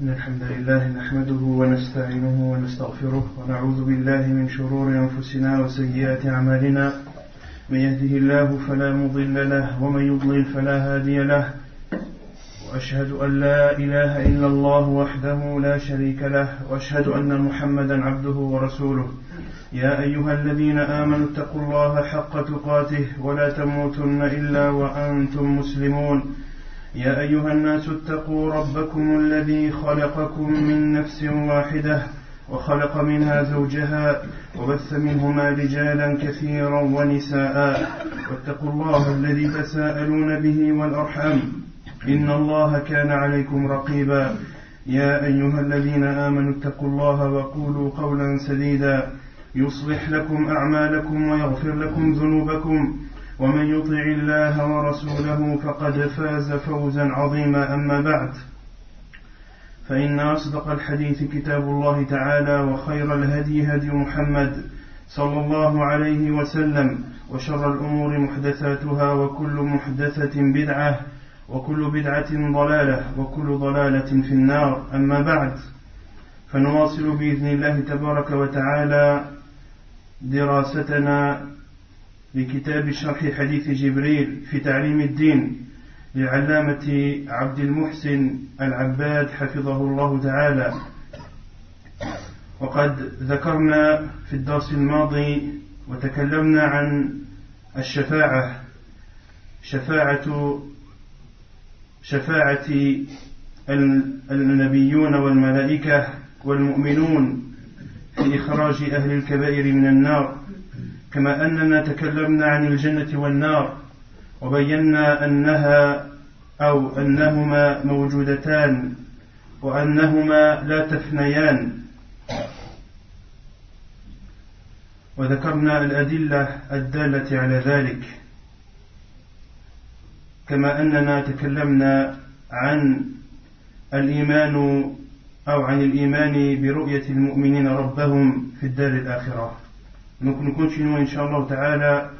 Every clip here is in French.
إن الحمد لله نحمده ونستعينه ونستغفره ونعوذ بالله من شرور أنفسنا وسيئات أعمالنا من يهده الله فلا مضل له ومن يضلل فلا هادي له وأشهد أن لا إله إلا الله وحده لا شريك له وأشهد أن محمدا عبده ورسوله يا أيها الذين آمنوا اتقوا الله حق تقاته ولا تموتن إلا وأنتم مسلمون يا أيها الناس اتقوا ربكم الذي خلقكم من نفس واحدة وخلق منها زوجها وبث منهما رجالا كثيرا ونساء واتقوا الله الذي تساءلون به والأرحام إن الله كان عليكم رقيبا يا أيها الذين آمنوا اتقوا الله وقولوا قولا سديدا يصلح لكم أعمالكم ويغفر لكم ذنوبكم ومن يطع الله ورسوله فقد فاز فوزا عظيما أما بعد فإن أصدق الحديث كتاب الله تعالى وخير الهدي هدي محمد صلى الله عليه وسلم وشر الأمور محدثاتها وكل محدثة بدعة وكل بدعة ضلالة وكل ضلالة في النار أما بعد فنواصل بإذن الله تبارك وتعالى دراستنا لكتاب شرح حديث جبريل في تعليم الدين للعلامة عبد المحسن العباد حفظه الله تعالى. وقد ذكرنا في الدرس الماضي وتكلمنا عن الشفاعة شفاعة النبيون والملائكة والمؤمنون في إخراج أهل الكبائر من النار، كما أننا تكلمنا عن الجنة والنار وبينا أنهما موجودتان وأنهما لا تفنيان، وذكرنا الأدلة الدالة على ذلك، كما أننا تكلمنا عن الإيمان برؤية المؤمنين ربهم في الدار الآخرة. Donc nous continuons Inch'Allah Ta'ala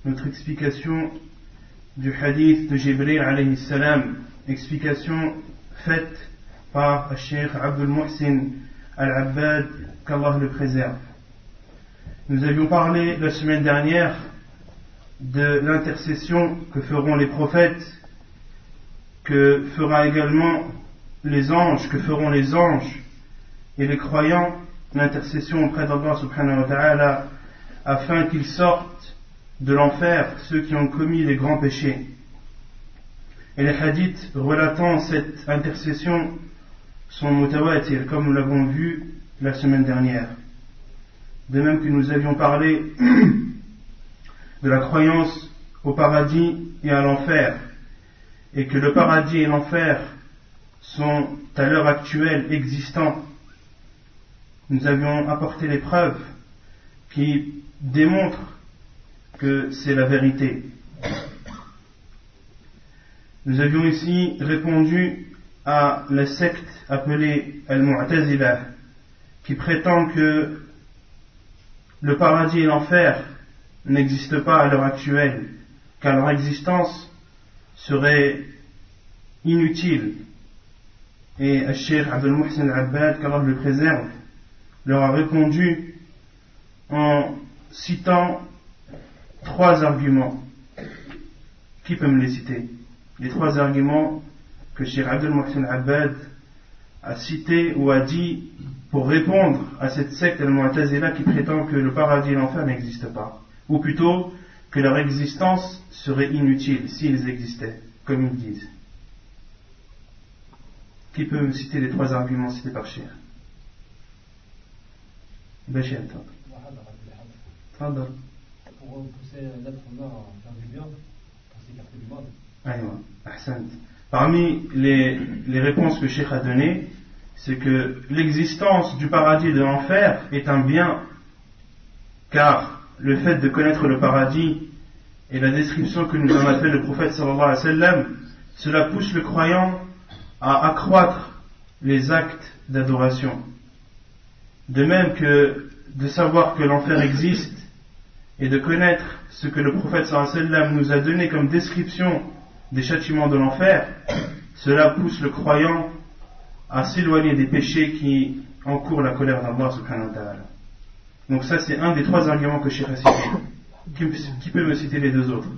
notre explication du hadith de Jibril alayhi salam, explication faite par le Cheikh Abdul Muhsin Al-Abbad, qu'Allah le préserve. Nous avions parlé la semaine dernière de l'intercession que feront les prophètes, que fera également les anges, que feront les anges et les croyants, l'intercession auprès d'Allah subhanahu wa ta'ala afin qu'ils sortent de l'enfer, ceux qui ont commis les grands péchés. Et les hadiths relatant cette intercession sont mutawatir, comme nous l'avons vu la semaine dernière. De même que nous avions parlé de la croyance au paradis et à l'enfer, et que le paradis et l'enfer sont à l'heure actuelle existants. Nous avions apporté les preuves qui démontrent que c'est la vérité. Nous avions ici répondu à la secte appelée Al-Mu'tazila, qui prétend que le paradis et l'enfer n'existent pas à l'heure actuelle, car leur existence serait inutile. Et le Cheikh Abdul Muhsin Al-Abbad, qu'Allah le préserve, leur a répondu en citant 3 arguments. Qui peut me les citer? Les 3 arguments que Cheikh Abdul Muhsin Al-Abbad a cités ou a dit pour répondre à cette secte Al-Mu'tazila qui prétend que le paradis et l'enfer n'existent pas, ou plutôt que leur existence serait inutile s'ils existaient, comme ils disent. Qui peut me citer les 3 arguments cités par Cheikh? Bachir, تفضل. Pour pousser l'être humain vers du bien, pour s'écarter du mal. Aïwa, ahsant. Parmi les réponses que Cheikh a données, c'est que l'existence du paradis et de l'enfer est un bien, car le fait de connaître le paradis et la description que nous en a fait le prophète sallallahu alayhi wa sallam, cela pousse le croyant à accroître les actes d'adoration. De même que de savoir que l'enfer existe et de connaître ce que le prophète sallallahu alayhi wa sallam nous a donné comme description des châtiments de l'enfer, cela pousse le croyant à s'éloigner des péchés qui encourent la colère d'Allah subhanahu wa ta'ala. Donc ça c'est un des 3 arguments que Cheikh a cités. Qui peut me citer les 2 autres?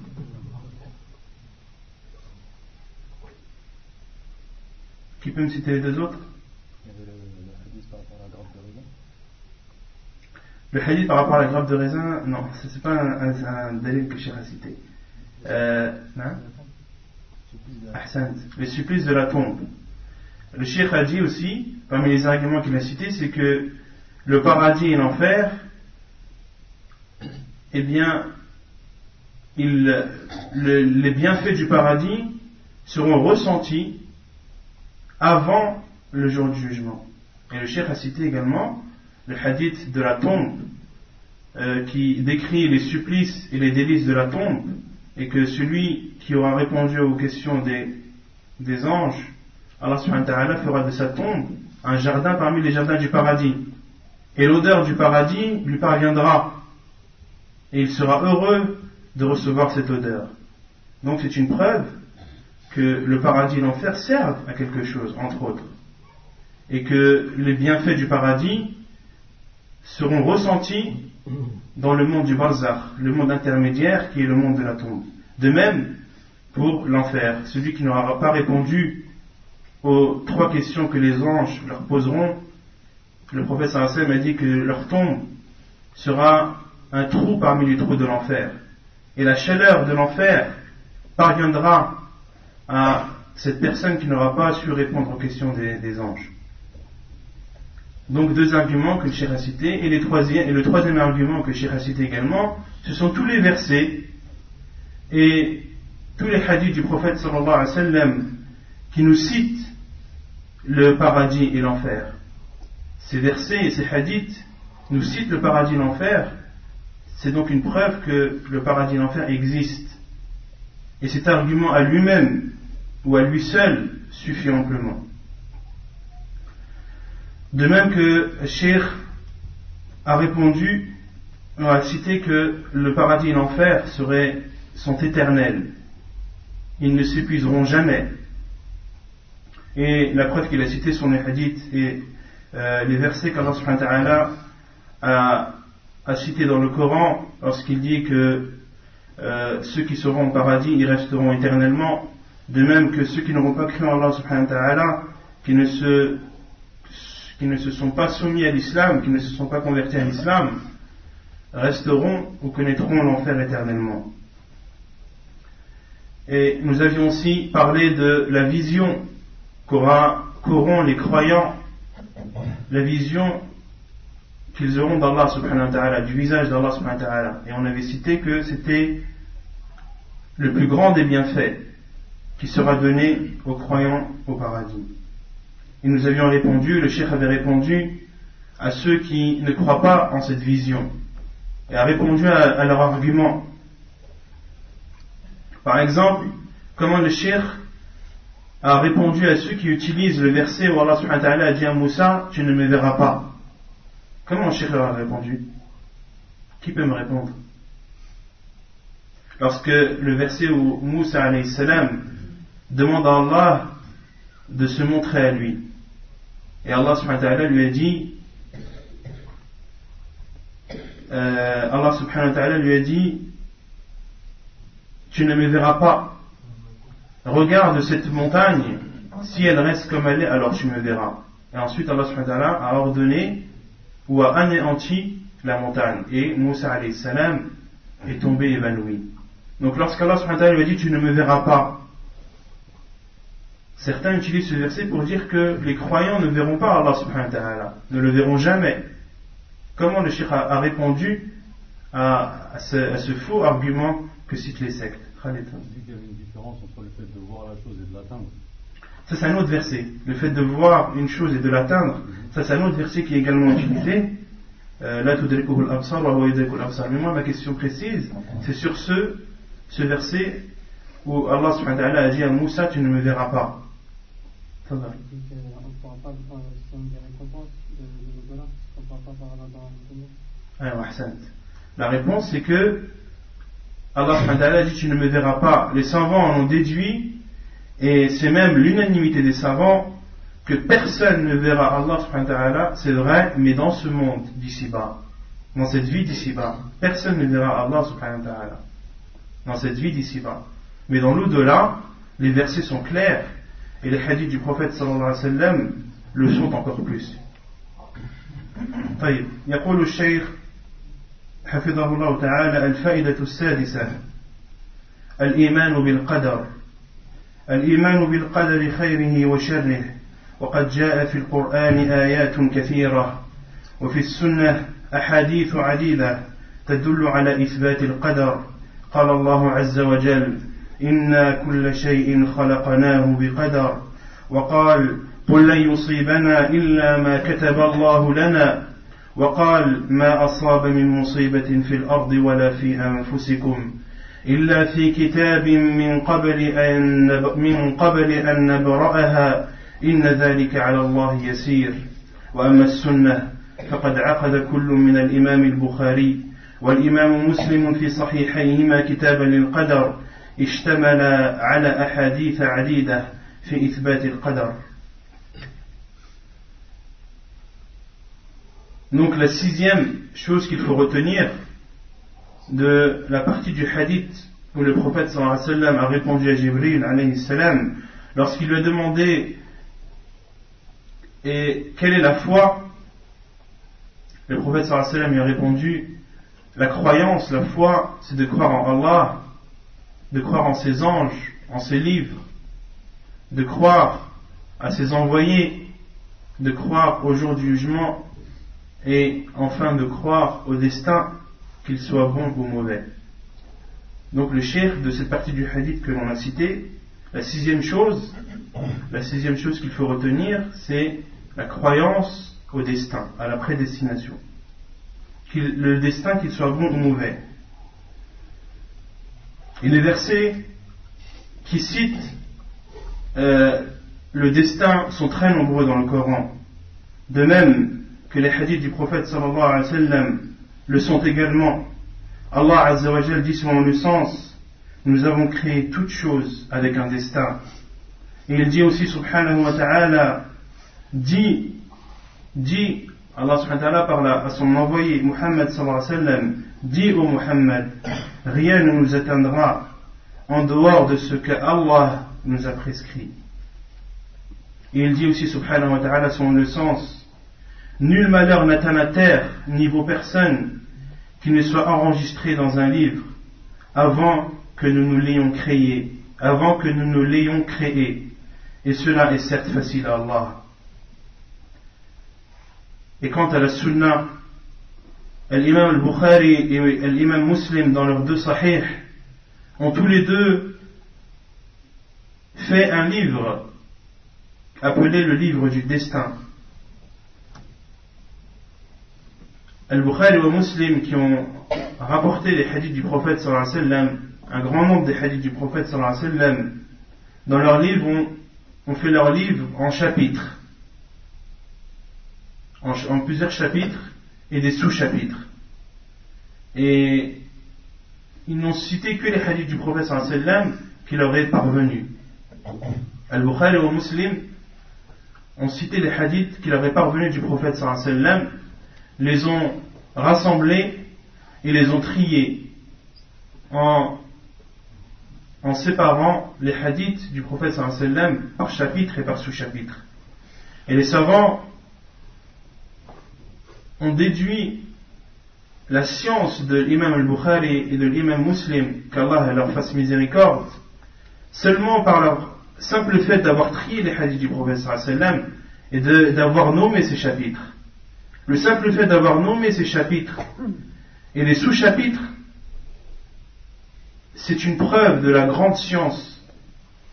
Qui peut me citer les 2 autres? Il y avait le hadith par rapport à la grappe de raisin. Le hadith par rapport à la grappe de raisin, non, c'est pas un dalil que Cheikh a cité. Ahsant, le supplice de la tombe. Le Cheikh a dit aussi, parmi les arguments qu'il a cités, c'est que le paradis et l'enfer, eh bien, les bienfaits du paradis seront ressentis avant le jour du jugement. Et le Cheikh a cité également le hadith de la tombe, qui décrit les supplices et les délices de la tombe, et que celui qui aura répondu aux questions des anges, Allah subhanahu wa ta'ala fera de sa tombe un jardin parmi les jardins du paradis. Et l'odeur du paradis lui parviendra. Et il sera heureux de recevoir cette odeur. Donc c'est une preuve que le paradis et l'enfer servent à quelque chose, entre autres. Et que les bienfaits du paradis seront ressentis dans le monde du barzakh, le monde intermédiaire qui est le monde de la tombe. De même pour l'enfer, celui qui n'aura pas répondu aux 3 questions que les anges leur poseront, le prophète sallallahu alayhi wa sallam a dit que leur tombe sera un trou parmi les trous de l'enfer. Et la chaleur de l'enfer parviendra à cette personne qui n'aura pas su répondre aux questions des anges. Donc 2 arguments que le Cheikh a cités, et le troisième argument que le Cheikh a cité également, ce sont tous les versets et tous les hadiths du prophète sallallahu alayhi wa sallam qui nous citent le paradis et l'enfer. Ces versets et ces hadiths nous citent le paradis et l'enfer. C'est donc une preuve que le paradis et l'enfer existent. Et cet argument à lui-même ou à lui seul suffit amplement. De même que Cheikh a répondu, on a cité que le paradis et l'enfer sont éternels. Ils ne s'épuiseront jamais. Et la preuve qu'il a cité sont les hadiths et les versets qu'Allah subhanahu wa ta'ala a cités dans le Coran lorsqu'il dit que ceux qui seront au paradis, ils resteront éternellement. De même que ceux qui n'auront pas cru en Allah subhanahu wa ta'ala, qui ne se sont pas soumis à l'islam, qui ne se sont pas convertis à l'islam, resteront ou connaîtront l'enfer éternellement. Et nous avions aussi parlé de la vision qu'auront les croyants, la vision qu'ils auront d'Allah subhanahu wa ta'ala, du visage d'Allah subhanahu wa ta'ala. Et on avait cité que c'était le plus grand des bienfaits qui sera donné aux croyants au paradis. Et nous avions répondu, le cheikh avait répondu à ceux qui ne croient pas en cette vision, et a répondu à leur argument. Par exemple, comment le cheikh a répondu à ceux qui utilisent le verset où Allah subhanahu wa ta'ala a dit à Moussa, tu ne me verras pas. Comment le cheikh leur a répondu? Qui peut me répondre? Lorsque le verset où Moussa alayhi salam demande à Allah de se montrer à lui, et Allah subhanahu wa ta'ala lui a dit, tu ne me verras pas. Regarde cette montagne, si elle reste comme elle est, alors tu me verras. Et ensuite Allah subhanahu wa ta'ala a ordonné ou a anéanti la montagne, et Moussa alayhi salam est tombé évanoui. Donc lorsqu'Allah subhanahu wa ta'ala lui a dit tu ne me verras pas, certains utilisent ce verset pour dire que les croyants ne verront pas Allah subhanahu wa ta'ala, ne le verront jamais. Comment le cheikh a répondu à ce faux argument que citent les sectes? Khalid. On dit qu'il y avait une différence entre le fait de voir la chose et de l'atteindre. Ça c'est un autre verset. Le fait de voir une chose et de l'atteindre, ça c'est un autre verset qui est également utilisé. La tudrikuhu al-absar wa huwa yudriku al-absar. Mais moi ma question précise, c'est sur ce verset où Allah subhanahu wa ta'ala a dit à Moussa tu ne me verras pas. Ça va. On ne pourra pas si on des récompenses de l'au-delà, on ne pourra pas voir là dans le monde. Alors, Ahsant. La réponse c'est que Allah subhanahu wa ta'ala a dit tu ne me verras pas. Les savants en ont déduit, et c'est même l'unanimité des savants, que personne ne verra Allah subhanahu wa ta'ala, c'est vrai, mais dans ce monde d'ici-bas, dans cette vie d'ici-bas, personne ne verra Allah subhanahu wa ta'ala, dans cette vie d'ici-bas. Mais dans l'au-delà, les versets sont clairs, et les hadiths du prophète sallallahu alayhi wa sallam le sont encore plus. طيب يقول الشيخ حفظه الله تعالى: الفائدة السادسة الإيمان بالقدر. الإيمان بالقدر خيره وشره، وقد جاء في القرآن آيات كثيرة وفي السنة أحاديث عديدة تدل على إثبات القدر. قال الله عز وجل: إنا كل شيء خلقناه بقدر. وقال: قل لن يصيبنا إلا ما كتب الله لنا. وقال: ما أصاب من مصيبة في الأرض ولا في أنفسكم إلا في كتاب من قبل أن نبرأها إن ذلك على الله يسير. وأما السنة فقد عقد كل من الإمام البخاري والإمام مسلم في صحيحيهما كتابا للقدر اشتمل على أحاديث عديدة في إثبات القدر. Donc la sixième chose qu'il faut retenir de la partie du hadith où le prophète sallallahu alayhi wa sallam a répondu à Jibril alayhi salam lorsqu'il lui a demandé quelle est la foi, le prophète sallallahu alayhi wa sallam lui a répondu: la croyance, la foi, c'est de croire en Allah, de croire en ses anges, en ses livres, de croire à ses envoyés, de croire au jour du jugement, et enfin de croire au destin, qu'il soit bon ou mauvais. Donc le cheikh de cette partie du hadith que l'on a cité, la sixième chose qu'il faut retenir, c'est la croyance au destin, à la prédestination. Le destin, qu'il soit bon ou mauvais. Et les versets qui citent le destin sont très nombreux dans le Coran. De même que les hadiths du prophète sallallahu alayhi wa sallam le sont également. Allah azza wa jal dit selon le sens: nous avons créé toutes choses avec un destin. Et il dit aussi subhanahu wa ta'ala, dit Allah subhanahu wa ta'ala parle à son envoyé Muhammad sallallahu alayhi wa sallam, dit ô Muhammad, rien ne nous atteindra en dehors de ce que Allah nous a prescrit. Et il dit aussi subhanahu wa ta'ala selon le sens: nul malheur n'atteint la terre, ni vos personnes, qui ne soit enregistré dans un livre, avant que nous nous l'ayons créé, et cela est certes facile à Allah. Et quant à la sunna, l'imam al-Bukhari et l'imam Muslim dans leurs deux sahih ont tous les deux fait un livre appelé le livre du destin. Al-Bukhari et Muslim qui ont rapporté les hadiths du prophète sallallahu alayhi wa sallam, un grand nombre des hadiths du prophète sallallahu alayhi wa sallam, dans leurs livres ont fait leur livre en chapitres, en plusieurs chapitres et des sous-chapitres. Et ils n'ont cité que les hadiths du prophète sallallahu alayhi wa sallam qui leur est parvenu. Al-Bukhari et Muslim ont cité les hadiths qui leur est parvenu du prophète sallallahu alayhi wa sallam, les ont rassemblés et les ont triés en séparant les hadiths du prophète sallallahu alayhi wa sallam par chapitre et par sous-chapitre. Et les savants ont déduit la science de l'imam al-Bukhari et de l'imam Muslim, qu'Allah leur fasse miséricorde, seulement par leur simple fait d'avoir trié les hadiths du prophète sallallahu alayhi wa sallam et d'avoir nommé ces chapitres. Le simple fait d'avoir nommé ces chapitres et les sous-chapitres, c'est une preuve de la grande science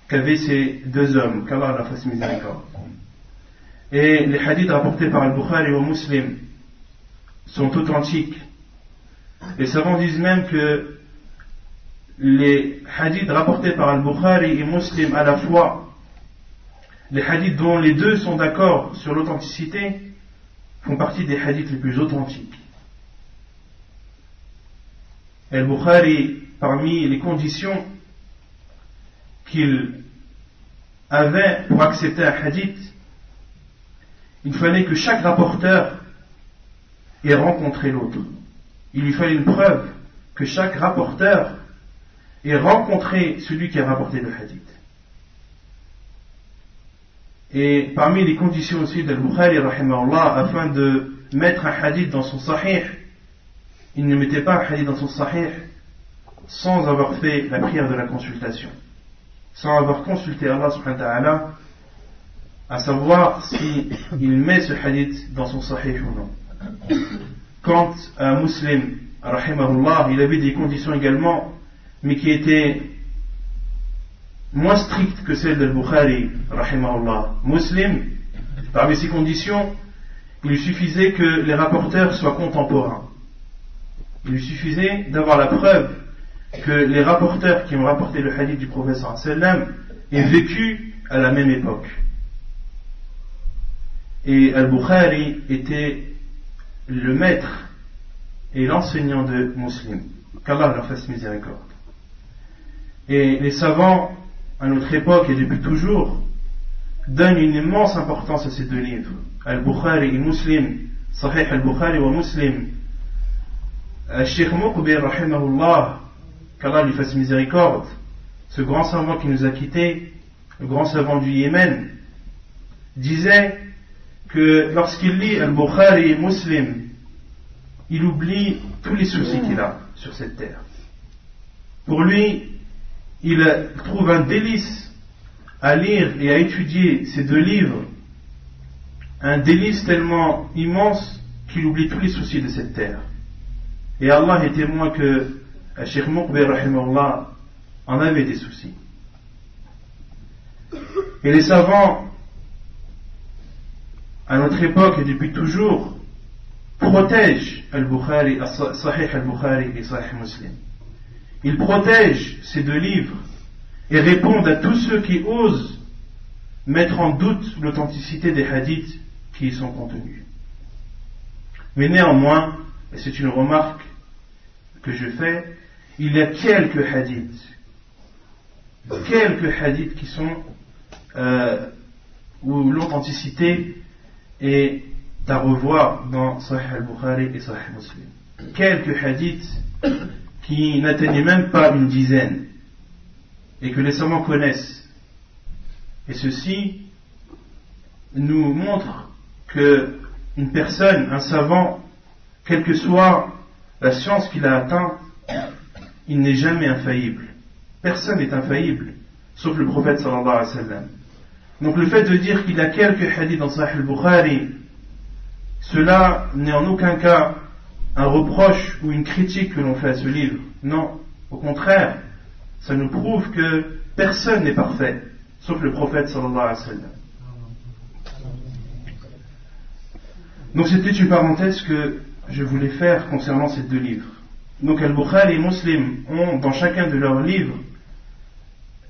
qu'avaient ces deux hommes, qu'Allah leur fasse miséricorde. Et les hadiths rapportés par Al-Bukhari et Muslim sont authentiques. Les savants disent même que les hadiths rapportés par Al-Bukhari et Muslim à la fois, les hadiths dont les deux sont d'accord sur l'authenticité, font partie des hadiths les plus authentiques. Et Al-Bukhari, parmi les conditions qu'il avait pour accepter un hadith, il fallait que chaque rapporteur ait rencontré l'autre. Il lui fallait une preuve que chaque rapporteur ait rencontré celui qui a rapporté le hadith. Et parmi les conditions aussi d'Al-Bukhari, rahimahullah, afin de mettre un hadith dans son sahih, il ne mettait pas un hadith dans son sahih sans avoir fait la prière de la consultation, sans avoir consulté Allah subhanahu wa ta'ala, à savoir s'il met ce hadith dans son sahih ou non. Quand un musulman, rahimahullah, il avait des conditions également, mais qui étaient moins strictes que celles d'Al-Bukhari, rahimahullah. Muslim, parmi ces conditions, il lui suffisait que les rapporteurs soient contemporains. Il lui suffisait d'avoir la preuve que les rapporteurs qui ont rapporté le hadith du prophète sallam aient vécu à la même époque. Et Al-Bukhari était le maître et l'enseignant de Muslim. Qu'Allah leur fasse miséricorde. Et les savants, à notre époque et depuis toujours, donnent une immense importance à ces deux livres, Al-Bukhari et Muslim, Sahih Al-Bukhari wa Muslim. Al-Sheikh Muqbil, rahimahullah, qu'Allah lui fasse miséricorde, ce grand savant qui nous a quittés, le grand savant du Yémen, disait que lorsqu'il lit Al-Bukhari et Muslim, il oublie tous les soucis qu'il a sur cette terre. Pour lui, il trouve un délice à lire et à étudier ces deux livres, un délice tellement immense qu'il oublie tous les soucis de cette terre. Et Allah est témoin que Cheikh Muqbil rahimahullah en avait des soucis. Et les savants, à notre époque et depuis toujours, protègent Al-Bukhari, Sahih Al-Bukhari et Sahih Muslim. Ils protègent ces deux livres et répondent à tous ceux qui osent mettre en doute l'authenticité des hadiths qui y sont contenus. Mais néanmoins, et c'est une remarque que je fais, il y a quelques hadiths qui sont où l'authenticité est à revoir dans Sahih Al-Bukhari et Sahih Muslim. Quelques hadiths qui n'atteignaient même pas une dizaine et que les savants connaissent. Et ceci nous montre que une personne, un savant, quelle que soit la science qu'il a atteint, il n'est jamais infaillible. Personne n'est infaillible, sauf le prophète sallallahu alayhi wa sallam. Donc le fait de dire qu'il y a quelques hadiths dans Sahih al-Bukhari, cela n'est en aucun cas un reproche ou une critique que l'on fait à ce livre. Non, au contraire, ça nous prouve que personne n'est parfait, sauf le prophète sallallahu alayhi wa sallam. Donc c'était une parenthèse que je voulais faire concernant ces deux livres. Donc Al-Bukhari et Muslim ont dans chacun de leurs livres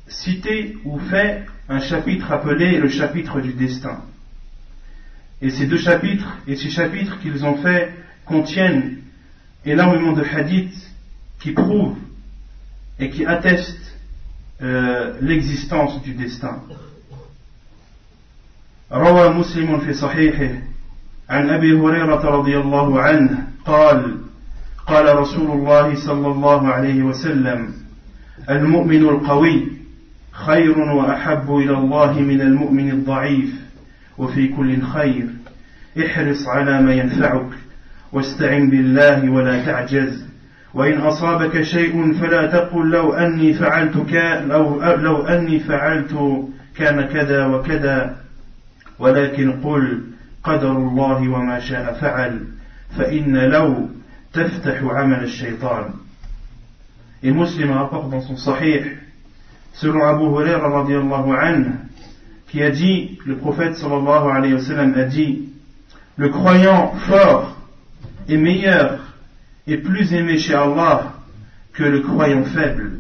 cité ou fait un chapitre appelé le chapitre du destin. Et ces deux chapitres et ces chapitres qu'ils ont fait contiennent énormément de hadiths qui prouvent et qui attestent l'existence du destin. روى مسلم في صحيحه عن أبي هريرة رضي الله عنه قال قال رسول الله صلى الله عليه وسلم المؤمن القوي خير وأحب إلى الله من المؤمن الضعيف وفي كل خير احرص على ما ينفعك واستعن بالله ولا تعجز وإن أصابك شيء فلا تقل لو أني فعلت كان كذا وكذا ولكن قل قدر الله وما شاء فعل فإن لو تفتح عمل الشيطان. Et Muslim rapporte dans son Sahih, selon Abu Huraira radiyallahu anhu, qui a dit, le prophète sallallahu alayhi wa sallam a dit, le croyant fort est meilleur et plus aimé chez Allah que le croyant faible.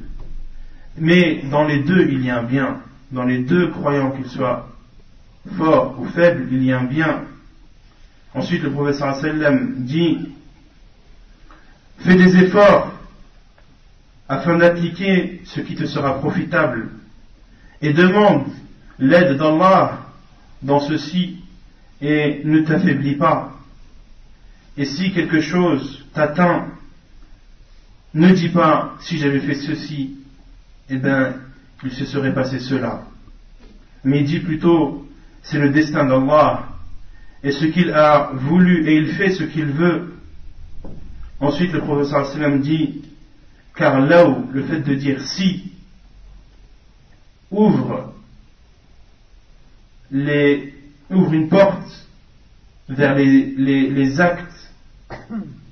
Mais dans les deux, il y a un bien. Dans les deux croyants, qu'ils soient forts ou faibles, il y a un bien. Ensuite, le prophète sallallahu alayhi wa sallam dit, fais des efforts afin d'appliquer ce qui te sera profitable et demande l'aide d'Allah dans ceci et ne t'affaiblis pas. Et si quelque chose t'atteint, ne dis pas si j'avais fait ceci, eh bien il se serait passé cela. Mais dis plutôt c'est le destin d'Allah et ce qu'il a voulu et il fait ce qu'il veut. Ensuite le prophète sallallahu alayhi wa sallam dit, car là où le fait de dire si ouvre une porte vers les actes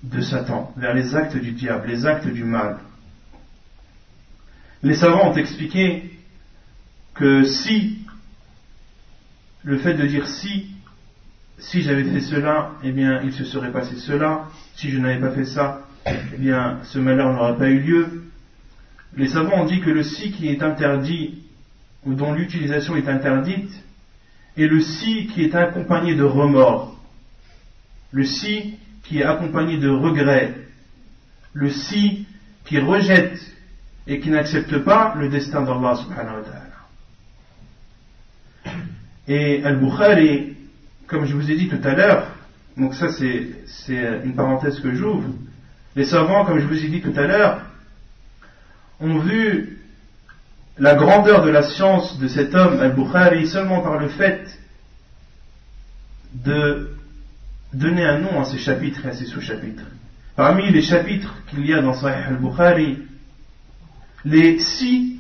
de Satan, vers les actes du diable, les actes du mal. Les savants ont expliqué que si, le fait de dire si j'avais fait cela, eh bien il se serait passé cela, si je n'avais pas fait ça, eh bien ce malheur n'aurait pas eu lieu. Les savants ont dit que le si qui est interdit, ou dont l'utilisation est interdite, est le si qui est accompagné de remords, le si qui est accompagné de regret, le si qui rejette et qui n'accepte pas le destin d'Allah subhanahu wa ta'ala. Et Al-Bukhari, comme je vous ai dit tout à l'heure, donc ça c'est une parenthèse que j'ouvre, les savants, comme je vous ai dit tout à l'heure, ont vu la grandeur de la science de cet homme, Al-Bukhari, seulement par le fait de donner un nom à ces chapitres et à ces sous-chapitres. Parmi les chapitres qu'il y a dans Sahih Al-Bukhari, les 6,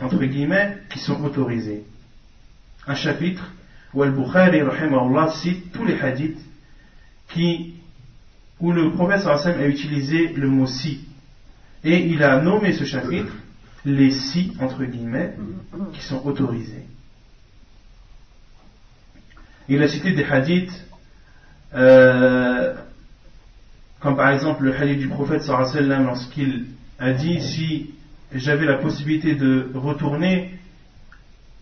entre guillemets, qui sont autorisés. Un chapitre où Al-Bukhari, rahimahullah, cite tous les hadiths où le prophète sallallahu alayhi wa sallam a utilisé le mot si. Et il a nommé ce chapitre les 6, entre guillemets, qui sont autorisés. Il a cité des hadiths comme par exemple le hadith du prophète sallallahu alayhi wa sallam lorsqu'il a dit, si j'avais la possibilité de retourner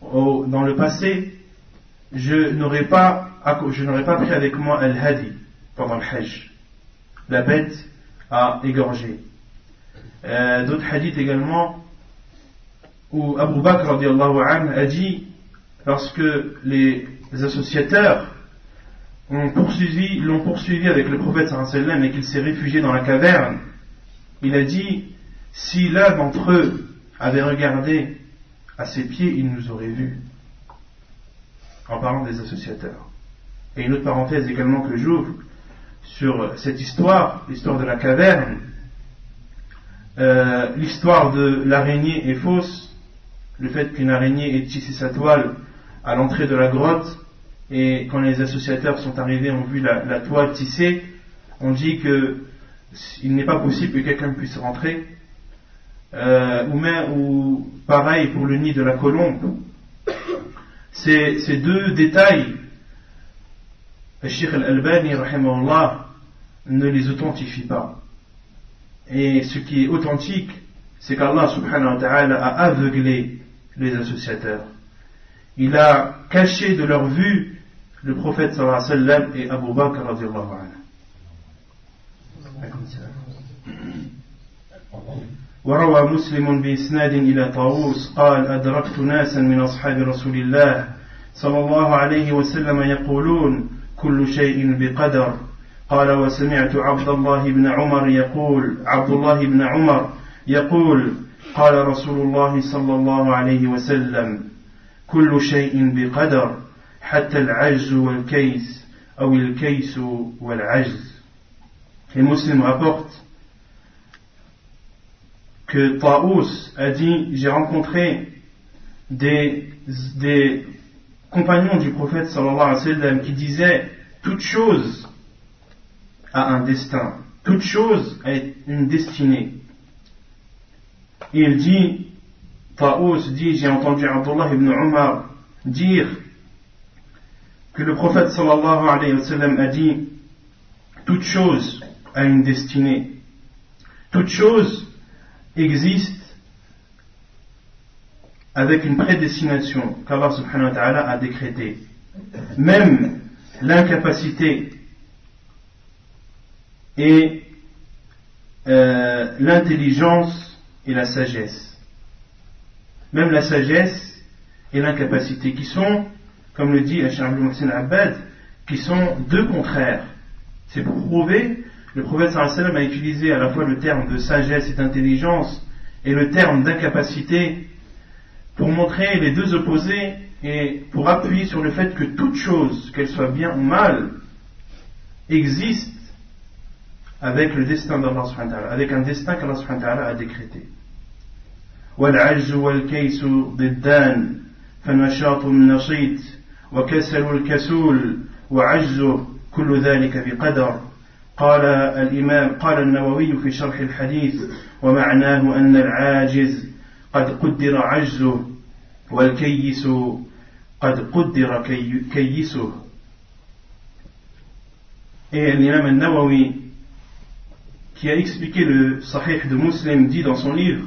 dans le passé, je n'aurais pas pris avec moi al-hadi pendant le hajj, la bête à égorger. D'autres hadiths également où Abu Bakr radiallahu anhu a dit, lorsque les associateurs l'ont poursuivi avec le prophète sallallahu alayhi wa sallam et qu'il s'est réfugié dans la caverne, il a dit, si l'un d'entre eux avait regardé à ses pieds, il nous aurait vus, en parlant des associateurs. Et une autre parenthèse également que j'ouvre sur cette histoire, l'histoire de la caverne. L'histoire de l'araignée est fausse. Le fait qu'une araignée ait tissé sa toile à l'entrée de la grotte, et quand les associateurs sont arrivés, ont vu la toile tissée, on dit qu'il n'est pas possible que quelqu'un puisse rentrer, ou pareil pour le nid de la colombe. Ces deux détails, le Cheikh Al-Albani rahimahullah ne les authentifie pas. Et ce qui est authentique, c'est qu'Allah subhanahu wa ta'ala a aveuglé les associateurs. Il a caché de leur vue le prophète sallallahu alayhi wa sallam et Abu Bakr radiallahu anhu. وروى مسلم بإسناد إلى طاووس قال أدركت ناسا من أصحاب رسول الله صلى الله عليه وسلم يقولون كل شيء بقدر. قال وسمعت عبد الله بن عمر يقول قال رسول الله صلى الله عليه وسلم كل شيء بقدر حتى العجز والكيس أو الكيس والعجز. Et Muslim rapporte que Taous a dit, j'ai rencontré des compagnons du prophète sallallahu alayhi wa sallam qui disaient, toute chose a un destin, toute chose a une destinée. Et il dit, Taous dit, j'ai entendu Abdullah ibn Umar dire que le prophète sallallahu alayhi wa sallam a dit, toute chose a une destinée, toute chose existe avec une prédestination qu'Allah subhanahu wa ta'ala a décrétée. Même l'incapacité et l'intelligence et la sagesse. Même la sagesse et l'incapacité qui sont, comme le dit Cheikh Abdul Muhsin Abbad, qui sont deux contraires. C'est pour prouver, le prophète sallallahu alayhi wa sallam a utilisé à la fois le terme de sagesse et d'intelligence et le terme d'incapacité pour montrer les deux opposés et pour appuyer sur le fait que toute chose, qu'elle soit bien ou mal, existe avec le destin d'Allah subhanahu wa ta'ala, avec un destin qu'Allah subhanahu wa ta'ala a décrété. والعجز والكيس ضدان فالنشاط النشيط وكسل الكسول وعجزه كل ذلك بقدر. قال النووي في شرح الحديث ومعناه أن العاجز قد قدر عجزه والكيس قد قدر كيسه. Et l'imam al-Nawawi, qui a expliqué le Sahih de Muslim, dit dans son livre,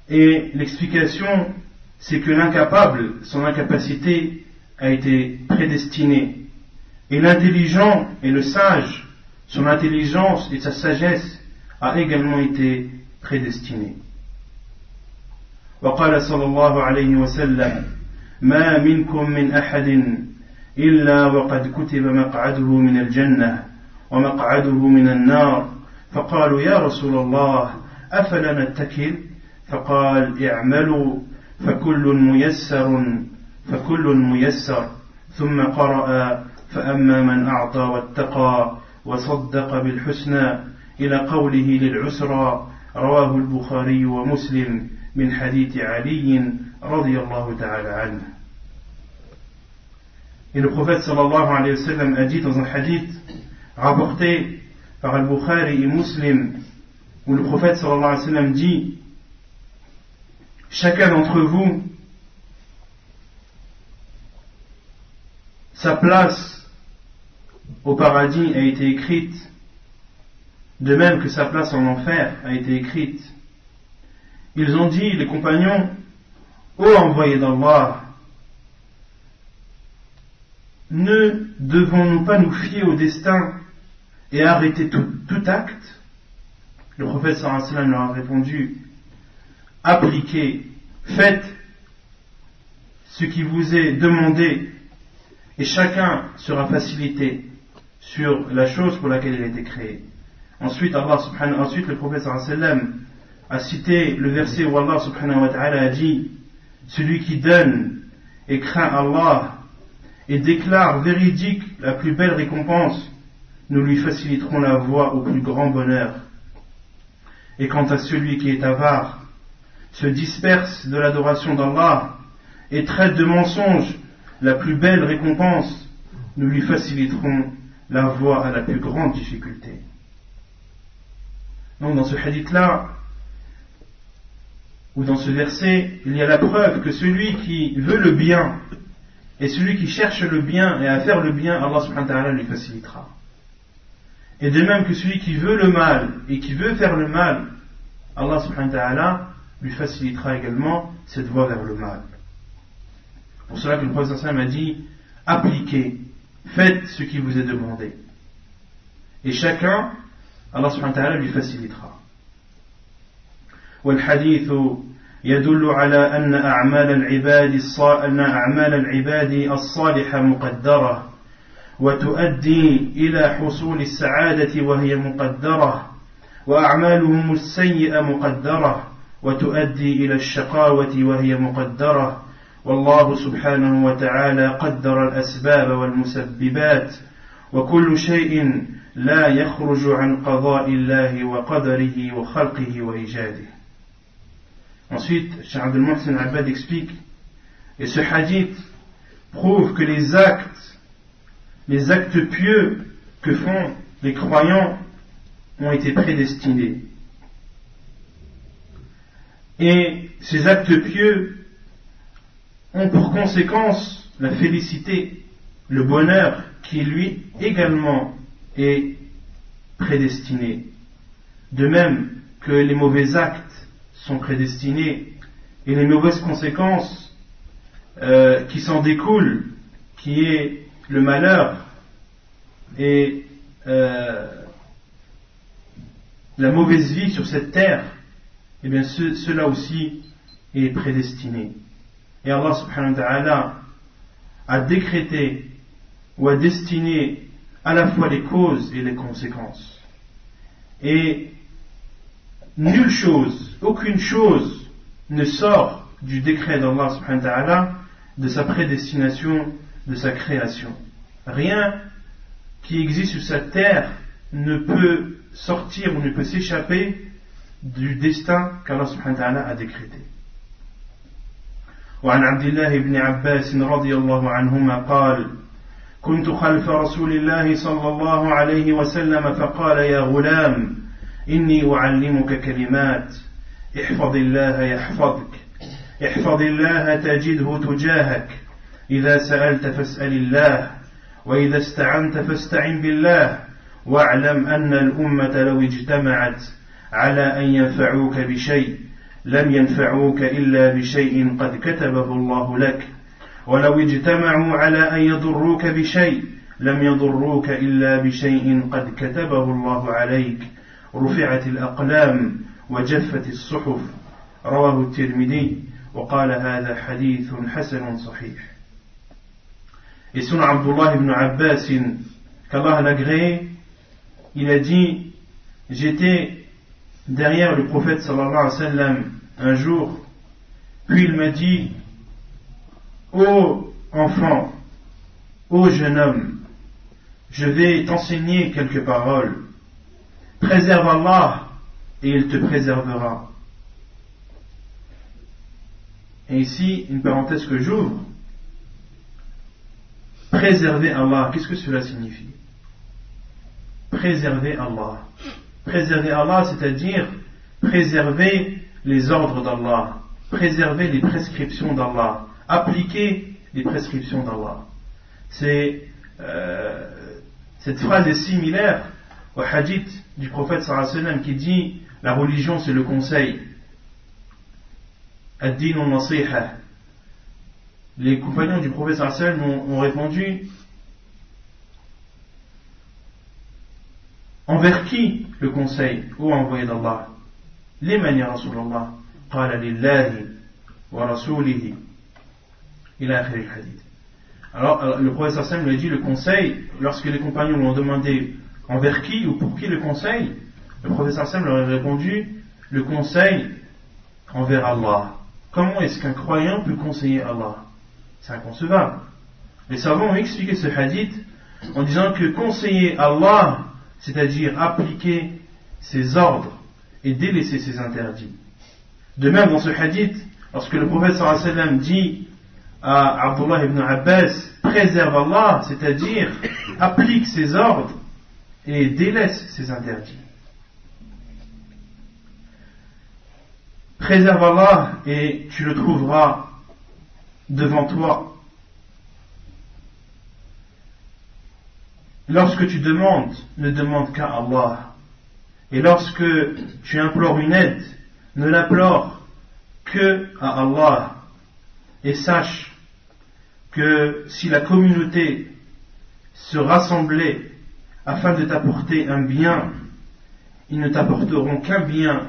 et l'explication, c'est que l'incapable, son incapacité a été prédestinée, et l'intelligent et le sage, son intelligence et sa sagesse a également été prédestinée. وقال صلى الله عليه وسلم ما منكم من أحد إلا وقد كتب مقعده من الجنة ومقعده من النار فقالوا يا رسول الله أفلا نتكل فقال اعملوا فكل ميسر ثم قرأ فأما من أعطى واتقى وصدق بالحسنى إلى قوله للعسرى رواه البخاري ومسلم من حديث علي رضي الله تعالى عنه. Et le prophète sallallahu alayhi wa sallam a dit dans un hadith rapporté par Al-Bukhari et Muslim, où le prophète sallallahu alayhi wa sallam dit: chacun d'entre vous, sa place au paradis a été écrite, de même que sa place en enfer a été écrite. Ils ont dit, les compagnons: ô envoyé d'Allah, ne devons-nous pas nous fier au destin et arrêter tout acte? Le prophète sallallahu alayhi wa sallam leur a répondu: appliquez, faites ce qui vous est demandé, et chacun sera facilité sur la chose pour laquelle il a été créé. Ensuite, le prophète sallallahu alayhi wa sallam a cité le verset où Allah subhanahu wa ta'ala a dit: celui qui donne et craint Allah et déclare véridique la plus belle récompense, nous lui faciliterons la voie au plus grand bonheur. Et quant à celui qui est avare, se disperse de l'adoration d'Allah et traite de mensonge la plus belle récompense, nous lui faciliterons la voie à la plus grande difficulté. Donc dans ce hadith-là, ou dans ce verset, il y a la preuve que celui qui veut le bien et celui qui cherche le bien et à faire le bien, Allah subhanahu wa ta'ala lui facilitera. Et de même que celui qui veut le mal et qui veut faire le mal, Allah subhanahu wa ta'ala lui facilitera également cette voie vers le mal. Pour cela que le prophète sallallahu alayhi wa sallam a dit: appliquez, faites ce qui vous est demandé. Et chacun, Allah subhanahu wa ta'ala lui facilitera. والحديث يدل على أن أعمال العباد الصالحة مقدرة وتؤدي إلى حصول السعادة وهي مقدرة وأعمالهم السيئة مقدرة وتؤدي إلى الشقاوة وهي مقدرة والله سبحانه وتعالى قدر الأسباب والمسببات وكل شيء لا يخرج عن قضاء الله وقدره وخلقه وإيجاده. Ensuite, Cheikh Abdel Mohsen Al-Abbad explique, et ce hadith prouve que les actes pieux que font les croyants ont été prédestinés. Et ces actes pieux ont pour conséquence la félicité, le bonheur qui lui également est prédestiné. De même que les mauvais actes sont prédestinés et les mauvaises conséquences qui s'en découlent, qui est le malheur et la mauvaise vie sur cette terre, et bien cela aussi est prédestiné. Et Allah subhanahu wa ta'ala a décrété ou à destiner à la fois les causes et les conséquences. Et nulle chose, aucune chose ne sort du décret d'Allah subhanahu wa ta'ala, de sa prédestination, de sa création. Rien qui existe sur cette terre ne peut sortir ou ne peut s'échapper du destin qu'Allah subhanahu wa ta'ala a décrété. وعن عبد الله بن عباس رضي الله عنهما قال: كنت خلف رسول الله صلى الله عليه وسلم فقال: يا غلام إني أعلمك كلمات احفظ الله يحفظك احفظ الله تجده تجاهك إذا سألت فاسأل الله وإذا استعنت فاستعن بالله واعلم أن الأمة لو اجتمعت على أن ينفعوك بشيء لم ينفعوك إلا بشيء قد كتبه الله لك ولو اجتمعوا على أن يضروك بشيء لم يضروك إلا بشيء قد كتبه الله عليك رفعت الأقلام وجفت الصحف رواه الترمذي وقال هذا حديث حسن صحيح. Et son Abdullah ibn Abbas, qu'Allah l'agrée, il a dit: j'étais derrière le prophète sallallahu alayhi wa sallam un jour, puis il m'a dit: ô enfant, ô jeune homme, je vais t'enseigner quelques paroles. Préserve Allah et il te préservera. Et ici, une parenthèse que j'ouvre. Préserver Allah, qu'est-ce que cela signifie? Préserver Allah. Préserver Allah, c'est-à-dire préserver les ordres d'Allah, préserver les prescriptions d'Allah, appliquer les prescriptions d'Allah. Cette phrase est similaire au hadith du prophète sallallahu alayhi wa sallam qui dit: la religion c'est le conseil. Ad-din nasiha. Les compagnons du prophète sallallahu alayhi wa sallam ont répondu: envers qui le conseil, ô envoyé d'Allah? Liman ya Rasulallah? Qala lillahi wa rasulihi ila akhir al-hadith. Alors le prophète sallallahu alayhi wa sallam lui a dit le conseil. Lorsque les compagnons lui ont demandé envers qui ou pour qui le conseil, le prophète sallallahu alayhi wa sallam leur a répondu: le conseil envers Allah. Comment est-ce qu'un croyant peut conseiller Allah? C'est inconcevable. Les savants ont expliqué ce hadith en disant que conseiller Allah, c'est-à-dire appliquer ses ordres et délaisser ses interdits. De même, dans ce hadith, lorsque le prophète sallallahu alayhi wa sallam dit à Abdullah ibn Abbas: préserve Allah, c'est-à-dire applique ses ordres et délaisse ses interdits. Préserve Allah et tu le trouveras devant toi. Lorsque tu demandes, ne demande qu'à Allah. Et lorsque tu implores une aide, ne l'implore que à Allah. Et sache que si la communauté se rassemblait afin de t'apporter un bien, ils ne t'apporteront qu'un bien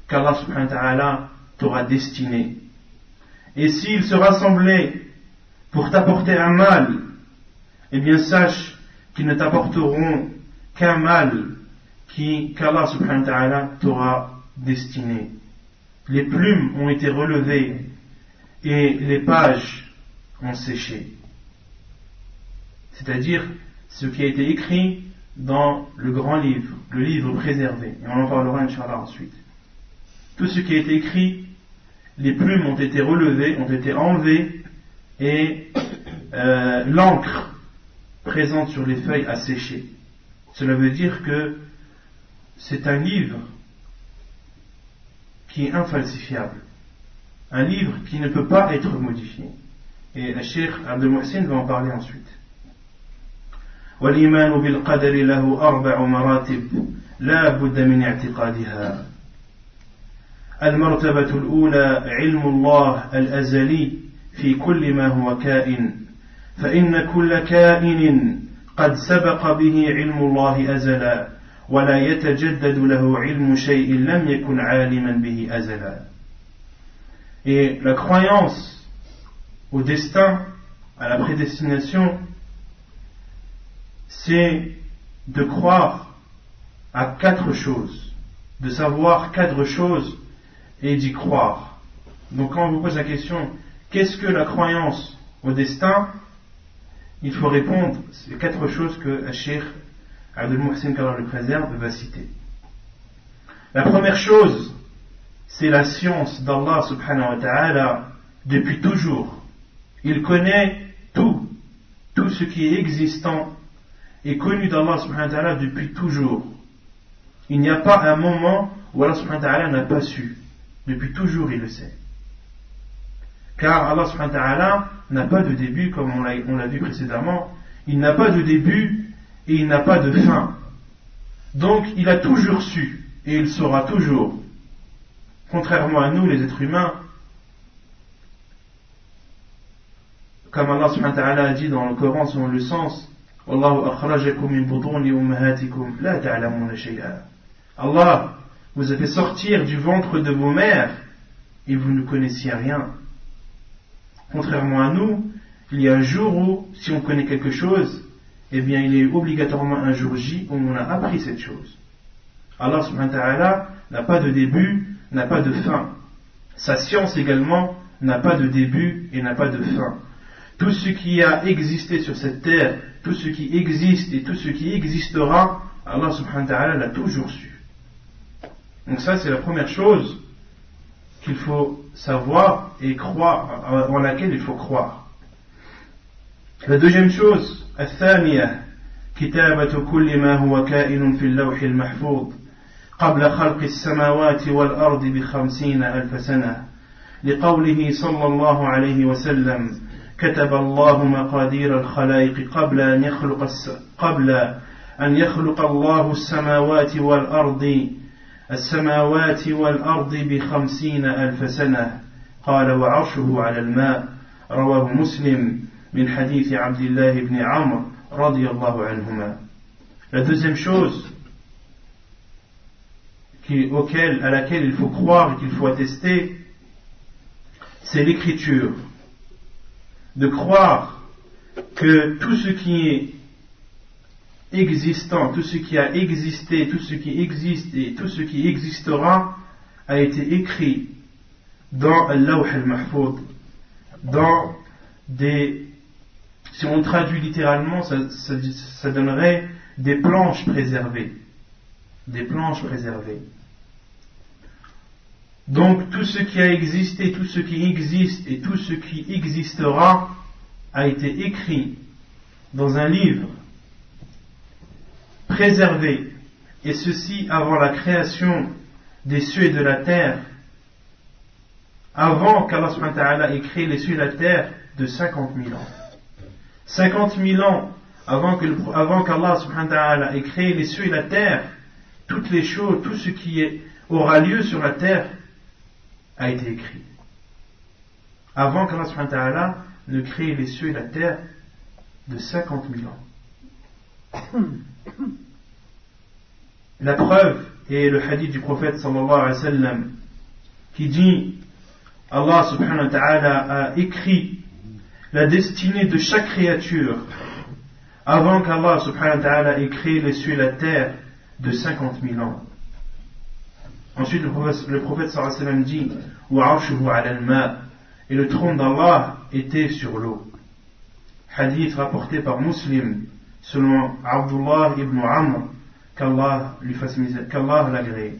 qu'Allah subhanahu wa ta'ala t'aura destiné. Et s'ils se rassemblaient pour t'apporter un mal, eh bien sache qu'ils ne t'apporteront qu'un mal qu'Allah subhanahu wa ta'ala t'aura destiné. Les plumes ont été relevées et les pages ont séché. C'est-à-dire ce qui a été écrit dans le grand livre, le livre préservé. Et on en parlera Inch'Allah ensuite. Tout ce qui a été écrit, les plumes ont été relevées, ont été enlevées et l'encre présente sur les feuilles a séché. Cela veut dire que c'est un livre qui est infalsifiable, un livre qui ne peut pas être modifié. Et le Cheikh Abdel Muhsin va en parler ensuite. والإيمان بالقدر له 4 مراتب لا بد من اعتقادها. المرتبة الأولى علم الله الأزلي في كل ما هو كائن، فإن كل كائن قد سبق به علم الله أزلا ولا يتجدد له علم شيء لم يكن عالما به أزلا. Et la croyance au destin, à la prédestination, c'est de croire à 4 choses, de savoir 4 choses et d'y croire. Donc quand on vous pose la question, qu'est-ce que la croyance au destin, il faut répondre ces 4 choses que Cheikh Abdul Muhsin, qu'Allah le préserve, va citer. La première chose, c'est la science d'Allah subhanahu wa ta'ala depuis toujours. Il connaît tout ce qui est existant est connu d'Allah subhanahu wa ta'ala depuis toujours. Il n'y a pas un moment où Allah subhanahu wa ta'ala n'a pas su. Depuis toujours il le sait. Car Allah subhanahu wa ta'ala n'a pas de début, comme on l'a vu précédemment. Il n'a pas de début et il n'a pas de fin. Donc il a toujours su et il saura toujours. Contrairement à nous les êtres humains, comme Allah subhanahu wa ta'ala a dit dans le Coran selon le sens, Wallahu akhrajakum min butuni ummahatikum la ta'lamuna shay'a. Allah vous a fait sortir du ventre de vos mères et vous ne connaissiez rien. Contrairement à nous, il y a un jour où, si on connaît quelque chose, eh bien il est obligatoirement un jour J où on a appris cette chose. Allah subhanahu wa ta'ala n'a pas de début, n'a pas de fin. Sa science également n'a pas de début et n'a pas de fin. Tout ce qui a existé sur cette terre, tout ce qui existe et tout ce qui existera, Allah subhanahu wa ta'ala l'a toujours su. Donc ça c'est la première chose qu'il faut savoir et croire, en laquelle il faut croire. La deuxième chose, الثانية كتابة كل ما هو كائن في اللوح المحفوظ قبل خلق السماوات والأرض ب50,000 سنة لقوله صلى الله عليه وسلم كتب الله مقادير الخلائق قبل أن يخلق الله السماوات والأرض ب50,000 سنة قال وعرشه على الماء رواه مسلم من حديث عبد الله بن عمرو رضي الله عنهما. La deuxième chose à laquelle il faut croire et qu'il faut attester, c'est l'écriture. De croire que tout ce qui est existant, tout ce qui a existé, tout ce qui existe et tout ce qui existera a été écrit dans Al-Lawh al-Mahfoud, dans des, si on traduit littéralement, ça donnerait des planches préservées. Des planches préservées. Donc tout ce qui a existé, tout ce qui existe et tout ce qui existera a été écrit dans un livre préservé, et ceci avant la création des cieux et de la terre, avant qu'Allah subhanahu wa ta'ala ait créé les cieux et la terre de 50,000 ans. 50,000 ans avant qu'Allah subhanahu wa ta'ala ait créé les cieux et la terre, toutes les choses, tout ce qui aura lieu sur la terre a été écrit. Avant qu'Allah subhanahu wa ta'ala ne crée les cieux et la terre de 50,000 ans. La preuve est le hadith du prophète sallallahu alayhi wa sallam qui dit Allah subhanahu wa ta'ala a écrit la destinée de chaque créature avant qu'Allah subhanahu wa ta'ala ait créé les cieux et la terre de 50,000 ans. Ensuite le prophète sallallahu alayhi wa sallam dit وَعَرْشُهُ عَلَى الْمَاءِ, et le trône d'Allah était sur l'eau. Hadith rapporté par Muslim selon Abdullah ibn Amr, qu'Allah l'agrée.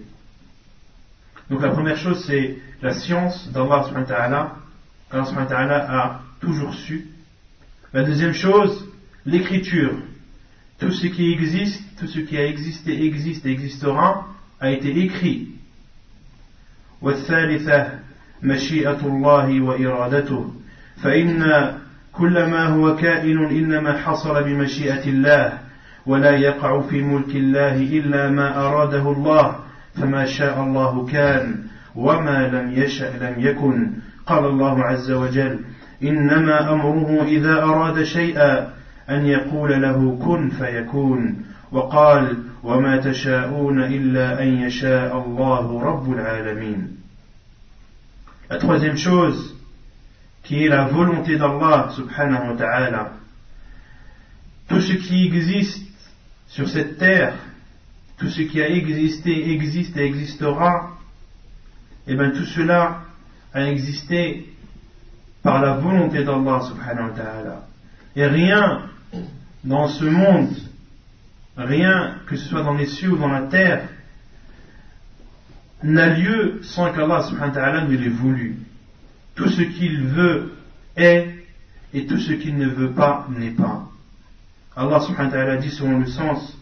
Donc la première chose c'est la science d'Allah subhanahu wa ta'ala, qu'Allah subhanahu wa ta'ala a toujours su. La deuxième chose, l'écriture. Tout ce qui existe, tout ce qui a existé, existe et existera a été écrit. والثالثة مشيئة الله وإرادته فإن كل ما هو كائن إنما حصل بمشيئة الله ولا يقع في ملك الله إلا ما أراده الله فما شاء الله كان وما لم يشأ لم يكن قال الله عز وجل إنما أمره إذا أراد شيئا أن يقول له كن فيكون وقال وما تشاءون إلا أن يشاء الله رب العالمين. La troisième chose qui est la volonté d'Allah subhanahu wa ta'ala, tout ce qui existe sur cette terre, tout ce qui a existé, existe et existera, et bien tout cela a existé par la volonté d'Allah subhanahu wa ta'ala. Et rien dans ce monde, rien que ce soit dans les cieux ou dans la terre, n'a lieu sans qu'Allah subhanahu wa ta'ala ne l'ait voulu. Tout ce qu'il veut est, et tout ce qu'il ne veut pas n'est pas. Allah subhanahu wa ta'ala dit selon le sens,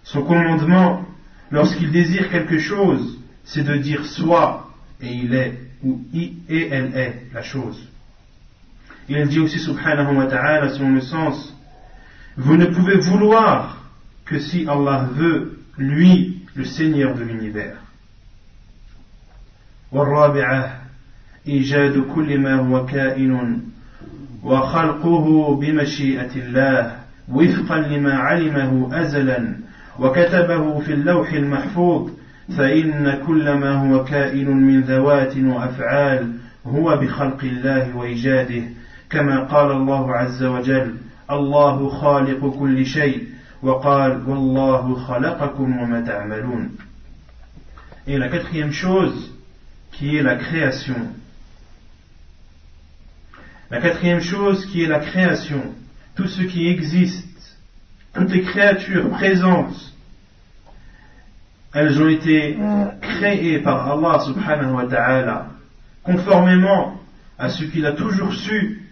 son commandement, lorsqu'il désire quelque chose, c'est de dire soit, et il est, ou et elle est, la chose. Il dit aussi subhanahu wa ta'ala selon le sens, vous ne pouvez vouloir que si Allah veut, lui, le Seigneur de l'univers. والرابعة إيجاد كل ما هو كائن وخلقه بمشيئة الله وفقا لما علمه أزلا وكتبه في اللوح المحفوظ فإن كل ما هو كائن من ذوات وأفعال هو بخلق الله وإيجاده كما قال الله عز وجل الله خالق كل شيء وقال والله خلقكم وما تعملون. Et la quatrième chose qui est la création. La quatrième chose qui est la création, tout ce qui existe, toutes les créatures présentes, elles ont été créées par Allah subhanahu wa ta'ala, conformément à ce qu'il a toujours su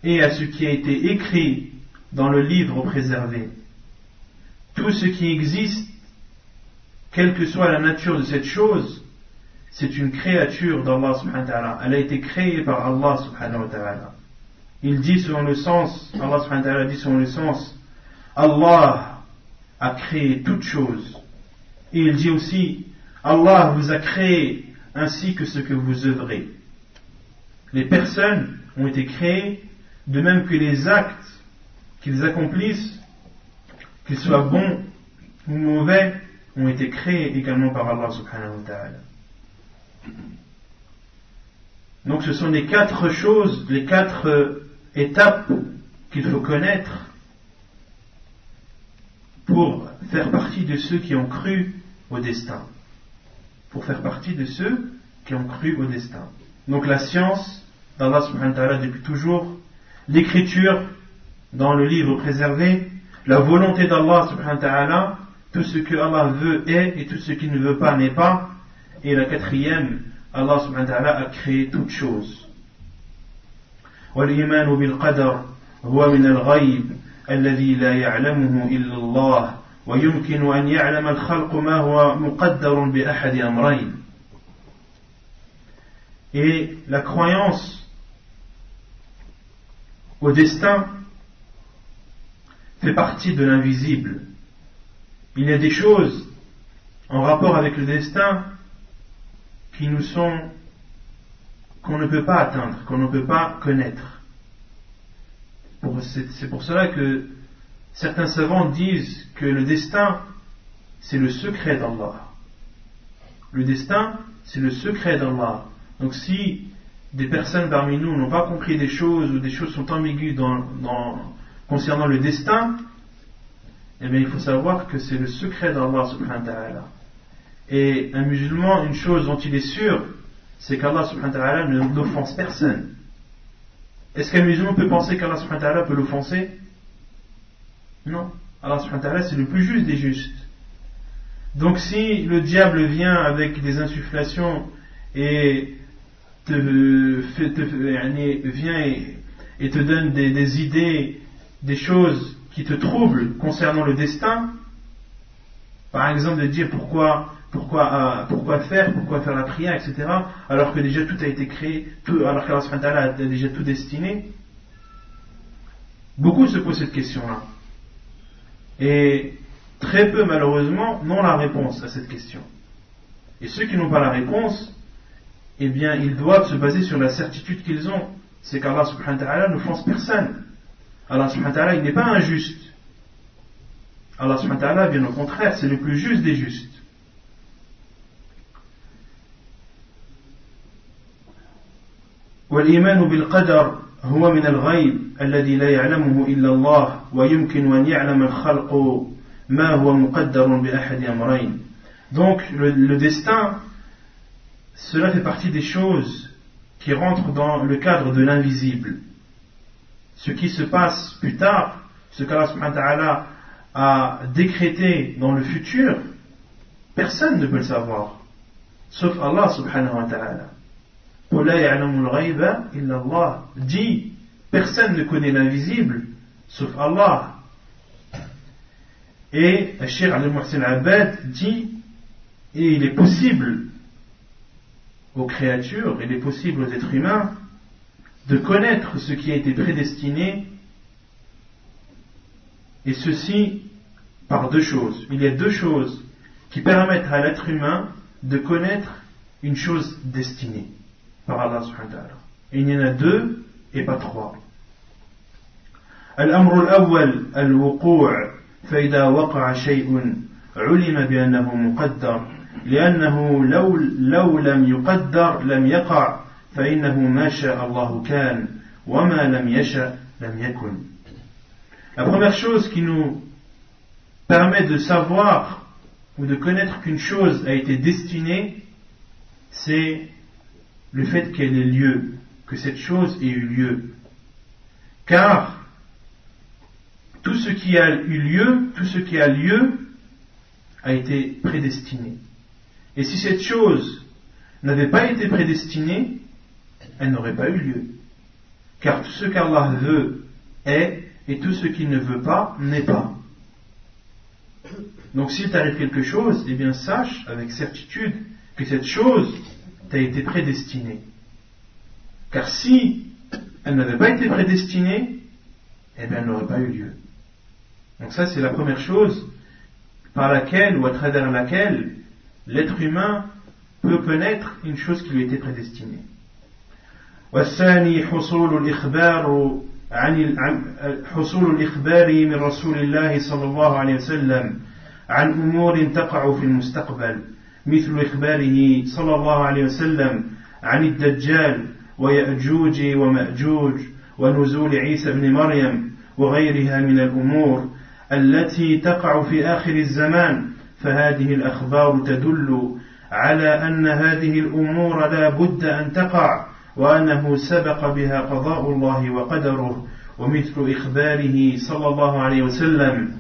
et à ce qui a été écrit dans le livre préservé. Tout ce qui existe, quelle que soit la nature de cette chose, c'est une créature d'Allah subhanahu wa ta'ala. Elle a été créée par Allah subhanahu wa ta'ala. Il dit selon le sens, Allah subhanahu wa ta'ala dit selon le sens, Allah a créé toutes choses. Et il dit aussi, Allah vous a créé ainsi que ce que vous œuvrez. Les personnes ont été créées, de même que les actes qu'ils accomplissent, qu'ils soient bons ou mauvais, ont été créés également par Allah subhanahu wa ta'ala. Donc ce sont les quatre choses, les quatre étapes qu'il faut connaître pour faire partie de ceux qui ont cru au destin. Pour faire partie de ceux qui ont cru au destin. Donc la science d'Allah subhanahu wa ta'ala depuis toujours, l'écriture dans le livre préservé, la volonté d'Allah subhanahu wa ta'ala, tout ce que Allah veut est et tout ce qu'il ne veut pas n'est pas. Et la quatrième, Allah subhanahu wa ta'ala a créé toutes choses. والإيمان بالقدر هو من الغيب الذي لا يعلمه إلا الله ويمكن أن يعلم الخلق ما هو مقدر بأحد أمرين. Et la croyance au destin fait partie de l'invisible. Il y a des choses en rapport avec le destin qui nous sont, qu'on ne peut pas atteindre, qu'on ne peut pas connaître. C'est pour cela que certains savants disent que le destin, c'est le secret d'Allah. Le destin, c'est le secret d'Allah. Donc si des personnes parmi nous n'ont pas compris des choses ou des choses sont ambiguës concernant le destin, eh bien il faut savoir que c'est le secret d'Allah subhanahu wa ta'ala. Et un musulman, une chose dont il est sûr, c'est qu'Allah subhanahu wa ta'ala n'offense personne. Est-ce qu'un musulman peut penser qu'Allah subhanahu wa ta'ala peut l'offenser? Non. Allah subhanahu wa ta'ala c'est le plus juste des justes. Donc si le diable vient avec des insufflations et vient et te donne des idées, des choses qui te troublent concernant le destin, par exemple de dire pourquoi faire la prière, etc., alors que déjà tout a été créé, alors qu'Allah subhanahu wa ta'ala a déjà tout destiné. Beaucoup se posent cette question-là. Et très peu, malheureusement, n'ont la réponse à cette question. Et ceux qui n'ont pas la réponse, eh bien, ils doivent se baser sur la certitude qu'ils ont. C'est qu'Allah subhanahu wa ta'ala n'offense personne. Allah subhanahu wa ta'ala, il n'est pas injuste. Allah subhanahu wa ta'ala, bien au contraire, c'est le plus juste des justes. والإيمان بالقدر هو من الغيب الذي لا يعلمه إلا الله ويمكن أن يعلم الخلق ما هو مقدر بأحد أمرين. Donc le destin, cela fait partie des choses qui rentrent dans le cadre de l'invisible. Ce qui se passe plus tard, ce qu'Allah subhanahu wa ta'ala a décrété dans le futur, personne ne peut le savoir, sauf Allah subhanahu wa ta'ala. قُلْ لَا يَعْلَمُ الْغَيْبَ إِلَّا اللَّهُ. Dit, personne ne connaît l'invisible, sauf Allah. Et Cheikh Al-Muhsin Al-Abbad dit, et il est possible aux créatures, il est possible aux êtres humains de connaître ce qui a été prédestiné, et ceci par deux choses. Il y a deux choses qui permettent à l'être humain de connaître une chose destinée par Allah subhanahu wa ta'ala. Et il y en a deux et pas trois. الأمر الأول الوقوع فإذا وقع شيء علم بأنه مقدر لأنه لو لم يقدر لم يقع فإنه ما شاء الله كان وما لم يشأ لم يكن. La première chose qui nous permet de savoir ou de connaître qu'une chose a été destinée, c'est le fait qu'elle ait lieu, que cette chose ait eu lieu. Car tout ce qui a eu lieu, tout ce qui a lieu a été prédestiné. Et si cette chose n'avait pas été prédestinée, elle n'aurait pas eu lieu. Car tout ce qu'Allah veut est, et tout ce qu'il ne veut pas n'est pas. Donc s'il t'arrive quelque chose, eh bien sache avec certitude que cette chose t'a été prédestinée. Car si elle n'avait pas été prédestinée, eh bien elle n'aurait pas eu lieu. Donc ça c'est la première chose par laquelle ou à travers laquelle l'être humain peut connaître une chose qui lui a été prédestinée. والثاني حصول الإخبار من رسول الله صلى الله عليه وسلم عن أمور تقع في المستقبل مثل إخباره صلى الله عليه وسلم عن الدجال ويأجوج ومأجوج ونزول عيسى بن مريم وغيرها من الأمور التي تقع في آخر الزمان. فهذه الأخبار تدل على أن هذه الأمور لا بد أن تقع وأنه سبق بها قضاء الله وقدره. ومثل إخباره صلى الله عليه وسلم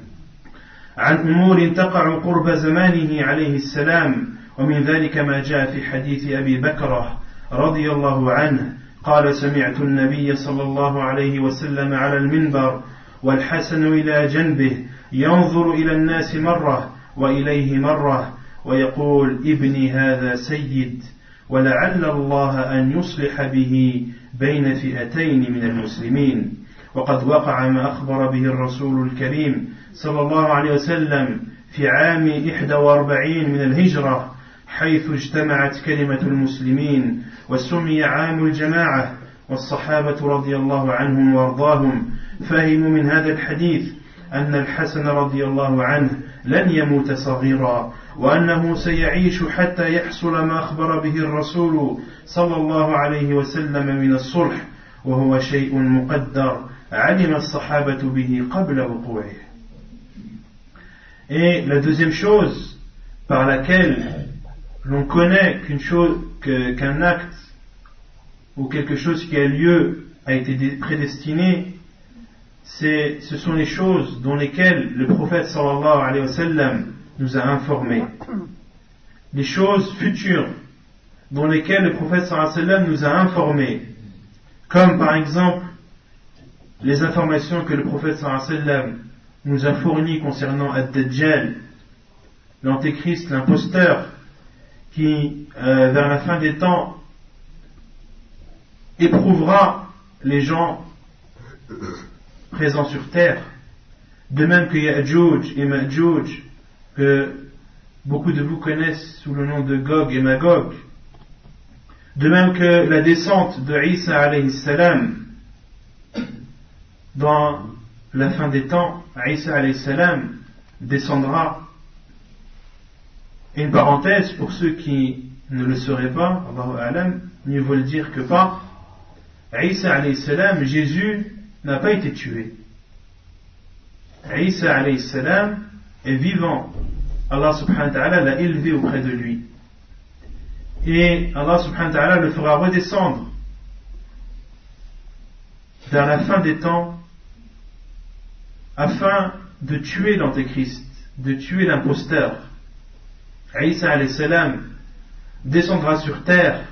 عن أمور تقع قرب زمانه عليه السلام، ومن ذلك ما جاء في حديث أبي بكرة رضي الله عنه قال: سمعت النبي صلى الله عليه وسلم على المنبر والحسن إلى جنبه ينظر إلى الناس مرة وإليه مرة ويقول: ابني هذا سيد، ولعل الله أن يصلح به بين فئتين من المسلمين. وقد وقع ما أخبر به الرسول الكريم صلى الله عليه وسلم في عام 41 من الهجرة، حيث اجتمعت كلمة المسلمين وسمي عام الجماعة. والصحابة رضي الله عنهم وارضاهم فهموا من هذا الحديث أن الحسن رضي الله عنه لن يموت صغيرا، وأنه سيعيش حتى يحصل ما أخبر به الرسول صلى الله عليه وسلم من الصلح، وهو شيء مقدر علم الصحابة به قبل وقوعه. Et la deuxième chose par laquelle l'on connaît qu'un acte ou quelque chose qui a lieu a été prédestiné, ce sont les choses dont lesquelles le prophète sallallahu alayhi wa sallam nous a informés. Les choses futures dont lesquelles le prophète sallallahu alayhi wa sallam nous a informés, comme par exemple les informations que le prophète sallallahu alayhi wa sallam nous a fournies concernant Ad-Dajjal, l'antéchrist, l'imposteur, qui vers la fin des temps éprouvera les gens présents sur terre, de même que Ya'juj et Ma'juj, que beaucoup de vous connaissent sous le nom de Gog et Magog, de même que la descente de Isa alayhi salam dans la fin des temps. Isa alayhi salam descendra. Une parenthèse pour ceux qui ne le sauraient pas, Allahu a'lam, mieux vaut le dire que pas. Isa alayhi salam, Jésus n'a pas été tué. Isa alayhi salam est vivant. Allah subhanahu wa ta'ala l'a élevé auprès de lui. Et Allah subhanahu wa ta'ala le fera redescendre vers la fin des temps afin de tuer l'antéchrist, de tuer l'imposteur. Isa alayhi salam descendra sur terre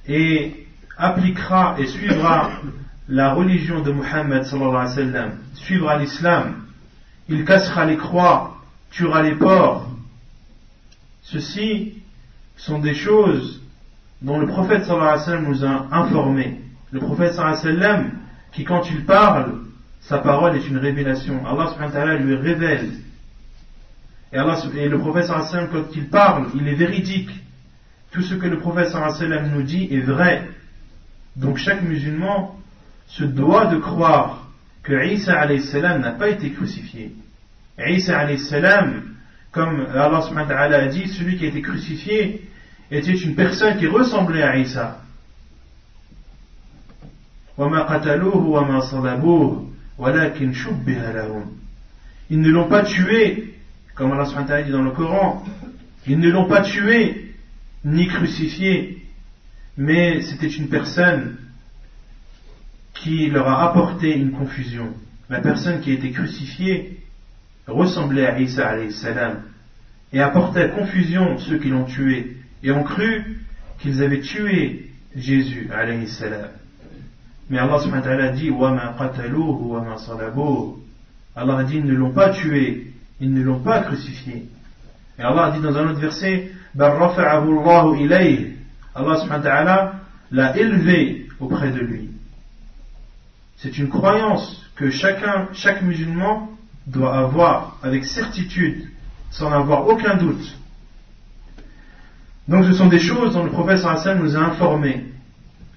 et appliquera et suivra la religion de Muhammad sallallahu alayhi wa sallam, suivra l'islam. Il cassera les croix, tuera les porcs. Ceci sont des choses dont le prophète sallallahu alayhi wa sallam nous a informés. Le prophète sallallahu alayhi wa sallam, qui quand il parle, sa parole est une révélation. Allah subhanahu wa ta'ala lui révèle. Et le prophète sallallahu alayhi wa sallam, quand il parle, il est véridique. Tout ce que le prophète sallallahu alayhi wa sallam nous dit est vrai. Donc chaque musulman se doit de croire que Isa alayhi salam n'a pas été crucifié. Isa alayhi salam, comme Allah subhanahu wa ta'ala a dit, celui qui a été crucifié était une personne qui ressemblait à Isa. وَمَا قَتَلُوهُ وَمَا صَلَبُوهُ وَلَكِنْ شُبِّهَ لَهُمْ. Ils ne l'ont pas tué, comme Allah subhanahu wa ta'ala dit dans le Coran, ils ne l'ont pas tué ni crucifié, mais c'était une personne qui leur a apporté une confusion. La personne qui a été crucifiée ressemblait à Isa alayhi salam et apportait confusion ceux qui l'ont tué et ont cru qu'ils avaient tué Jésus alayhi salam. Mais Allah subhanahu wa ta'ala dit وَمَا قَتَلُوهُ وَمَا صَلَبُوهُ. Allah a dit ils ne l'ont pas tué, ils ne l'ont pas crucifié. Et Allah a dit dans un autre verset بَلْ رَفَعَهُ اللَّهُ إِلَيْهِ. Allah subhanahu wa ta'ala l'a élevé auprès de lui. C'est une croyance que chaque musulman doit avoir avec certitude, sans avoir aucun doute. Donc ce sont des choses dont le prophète sallallahu alayhi wa sallam nous a informés.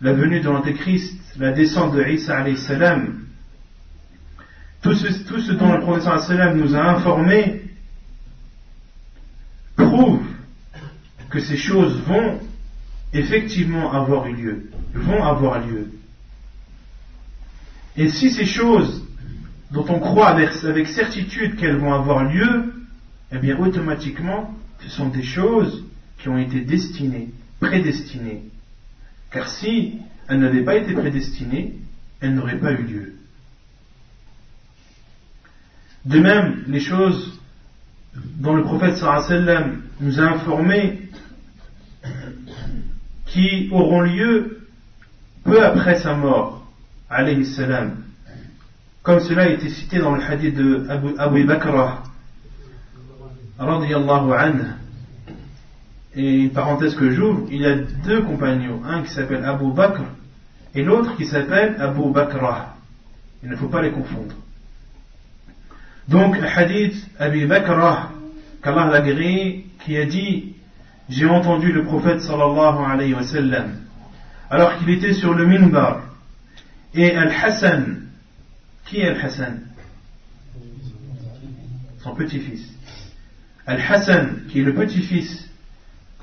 La venue de l'antéchrist, la descente de Isa alayhi salam, tout ce dont le prophète sallallahu alayhi wa sallam nous a informés prouve que ces choses vont effectivement avoir lieu, Et si ces choses dont on croit avec certitude qu'elles vont avoir lieu, eh bien automatiquement, ce sont des choses qui ont été prédestinées. Car si elles n'avaient pas été prédestinées, elles n'auraient pas eu lieu. De même, les choses dont le prophète sallallahu alayhi wa sallam nous a informés qui auront lieu peu après sa mort, alayhi salam, comme cela a été cité dans le hadith de Abu Bakr radiyallahu anhu. Et une parenthèse que j'ouvre, il y a deux compagnons, un qui s'appelle Abu Bakr et l'autre qui s'appelle Abu Bakrah. Il ne faut pas les confondre. Donc le hadith Abu Bakrah, qu'Allah l'a agréé, qui a dit: j'ai entendu le prophète sallallahu alayhi wa sallam alors qu'il était sur le minbar, et Al-Hassan, qui est Al-Hassan? Son petit-fils. Al-Hassan, qui est le petit-fils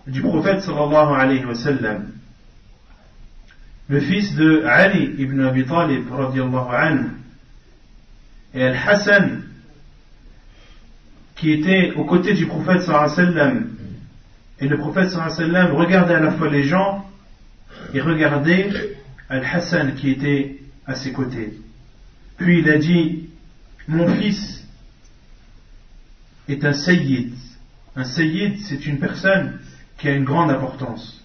du prophète sallallahu alayhi wa sallam, le fils de Ali ibn Abi Talib radiyallahu anhu, et Al-Hassan, qui était aux côtés du prophète sallallahu alayhi wa sallam, et le prophète sallallahu alayhi wa sallam regardait à la fois les gens et regardait Al-Hassan qui était à ses côtés. Puis il a dit: mon fils est un sayyid. Un sayyid, c'est une personne qui a une grande importance.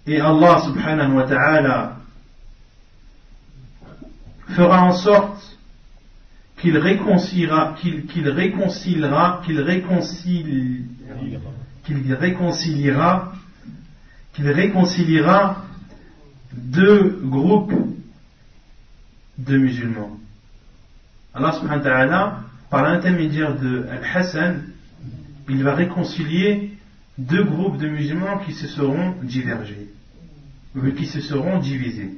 Et Allah subhanahu wa ta'ala fera en sorte qu'il réconciliera deux groupes de musulmans. Allah subhanahu wa ta'ala, par l'intermédiaire de Al-Hassan, il va réconcilier deux groupes de musulmans qui se seront divergés, ou qui se seront divisés.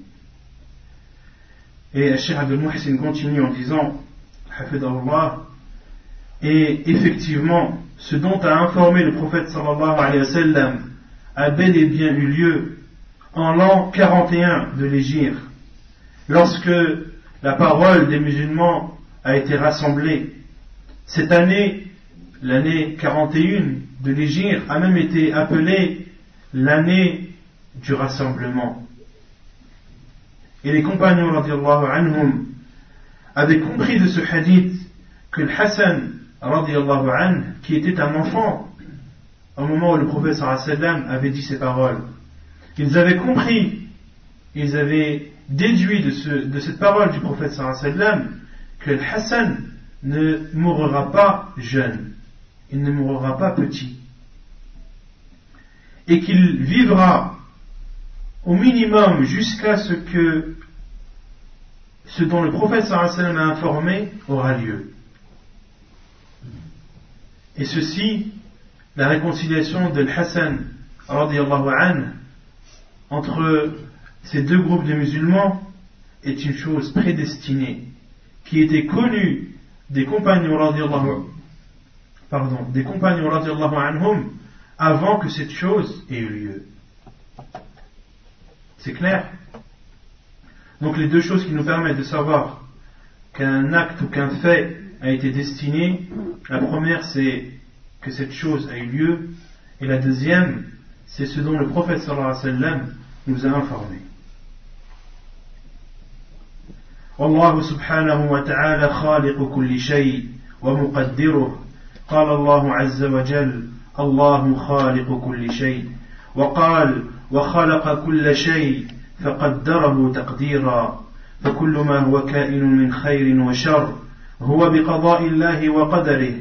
Et Cheikh Abdel Muhsin continue en disant: Hafidahullah, et effectivement, ce dont a informé le prophète sallallahu alayhi wa sallam a bel et bien eu lieu en l'an 41 de l'Hégire, lorsque la parole des musulmans a été rassemblée. Cette année, l'année 41 de l'Hégire, a même été appelée l'année du rassemblement. Et les compagnons radiallahu anhum avaient compris de ce hadith que le Hassan radiallahu anhu, qui était un enfant au moment où le prophète sallallahu alayhi wa sallam avait dit ces paroles, ils avaient compris, ils avaient déduit de cette parole du prophète sallallahu alayhi wa sallam que le Hassan ne mourra pas jeune, il ne mourra pas petit, et qu'il vivra au minimum jusqu'à ce dont le prophète sallallahu alayhi wa sallam a informé aura lieu. Et ceci, la réconciliation de Hassan radiyallahu anhu entre ces deux groupes de musulmans est une chose prédestinée, qui était connue des compagnons radiyallahu anhum avant que cette chose ait eu lieu. C'est clair? Donc les deux choses qui nous permettent de savoir qu'un acte ou qu'un fait a été destiné, la première c'est que cette chose a eu lieu, et la deuxième c'est ce dont le prophète sallallahu alayhi wa sallam nous a informés. والله سبحانه وتعالى خالق كل شيء ومقدره. قال الله عز وجل: الله خالق كل شيء. وقال: وخلق كل شيء فقدره تقديرا. فكل ما هو كائن من خير وشر هو بقضاء الله وقدره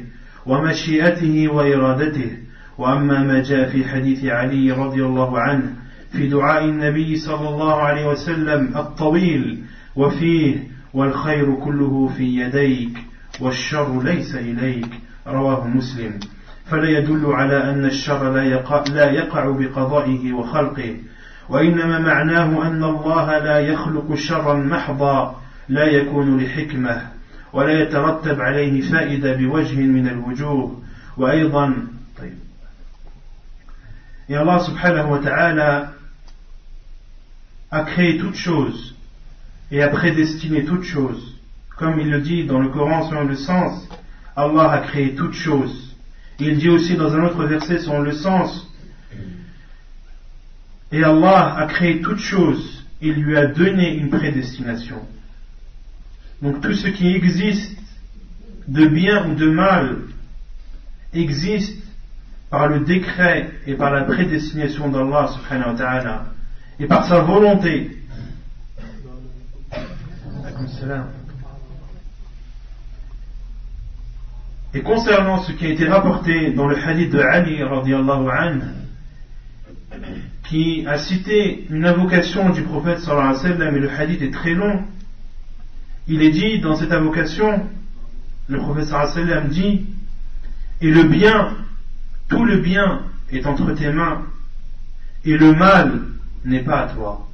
ومشيئته وإرادته. وأما ما جاء في حديث علي رضي الله عنه في دعاء النبي صلى الله عليه وسلم الطويل وفيه: والخير كله في يديك والشر ليس إليك، رواه مسلم، فلا يدل على أن الشر لا يقع بقضائه وخلقه، وإنما معناه أن الله لا يخلق شرا محضا لا يكون لحكمة ولا يترتب عليه فائدة بوجه من الوجوه. وأيضا Et Allah subhanahu wa ta'ala a créé toutes choses et a prédestiné toutes choses. Comme il le dit dans le Coran selon le sens, Allah a créé toutes choses. Il dit aussi dans un autre verset selon le sens, et Allah a créé toutes choses, il lui a donné une prédestination. Donc tout ce qui existe de bien ou de mal existe par le décret et par la prédestination d'Allah subhanahu wa ta'ala et par sa volonté. Et concernant ce qui a été rapporté dans le hadith de Ali radiyallahu anhu, qui a cité une invocation du prophète sallallahu alayhi wa sallam, et le hadith est très long, il est dit dans cette invocation, le prophète sallallahu alayhi wa sallam dit: et le bien, tout le bien est entre tes mains, et le mal n'est pas à toi.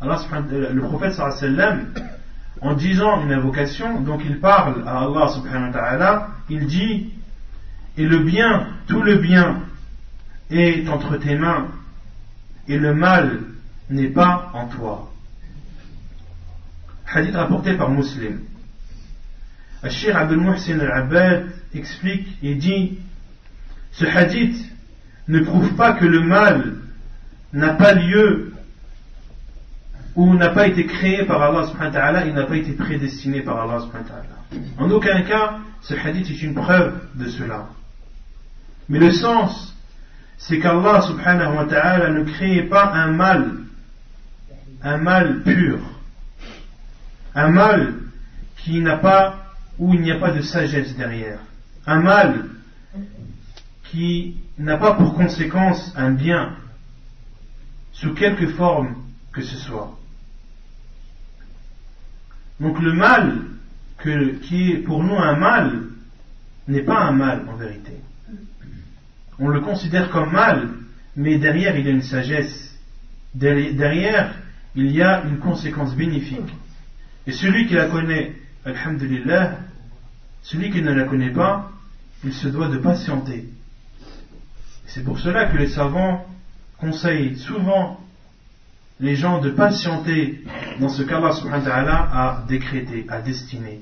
Alors le prophète sallallahu alayhi wa sallam, en disant une invocation, donc il parle à Allah subhanahu wa ta'ala, il dit: et le bien, tout le bien est entre tes mains, et le mal n'est pas en toi. Hadith rapporté par Muslim. Al-Cheikh Abdul Muhsin Al-Abbad explique et dit: ce hadith ne prouve pas que le mal n'a pas lieu ou n'a pas été créé par Allah subhanahu wa ta'ala, il n'a pas été prédestiné par Allah subhanahu wa ta'ala. En aucun cas, ce hadith est une preuve de cela. Mais le sens, c'est qu'Allah subhanahu wa ta'ala ne crée pas un mal pur, un mal qui n'a pas, où il n'y a pas de sagesse derrière, un mal qui n'a pas pour conséquence un bien, sous quelque forme que ce soit. Donc le mal qui est pour nous un mal n'est pas un mal en vérité. On le considère comme mal, mais derrière il y a une sagesse, derrière il y a une conséquence bénéfique. Et celui qui la connaît, alhamdulillah, celui qui ne la connaît pas, il se doit de patienter. C'est pour cela que les savants conseillent souvent les gens de patienter dans ce qu'Allah subhanahu wa ta'ala a décrété, a destiné.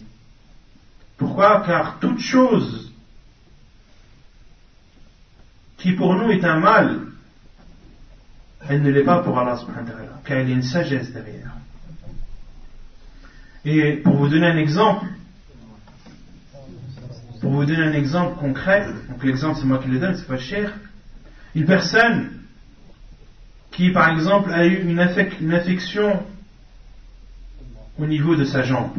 Pourquoi? Car toute chose qui pour nous est un mal, elle ne l'est pas pour Allah subhanahu wa ta'ala, car il y a une sagesse derrière. Et pour vous donner un exemple concret, donc l'exemple c'est moi qui le donne, c'est pas cher, une personne qui par exemple a eu une affection au niveau de sa jambe,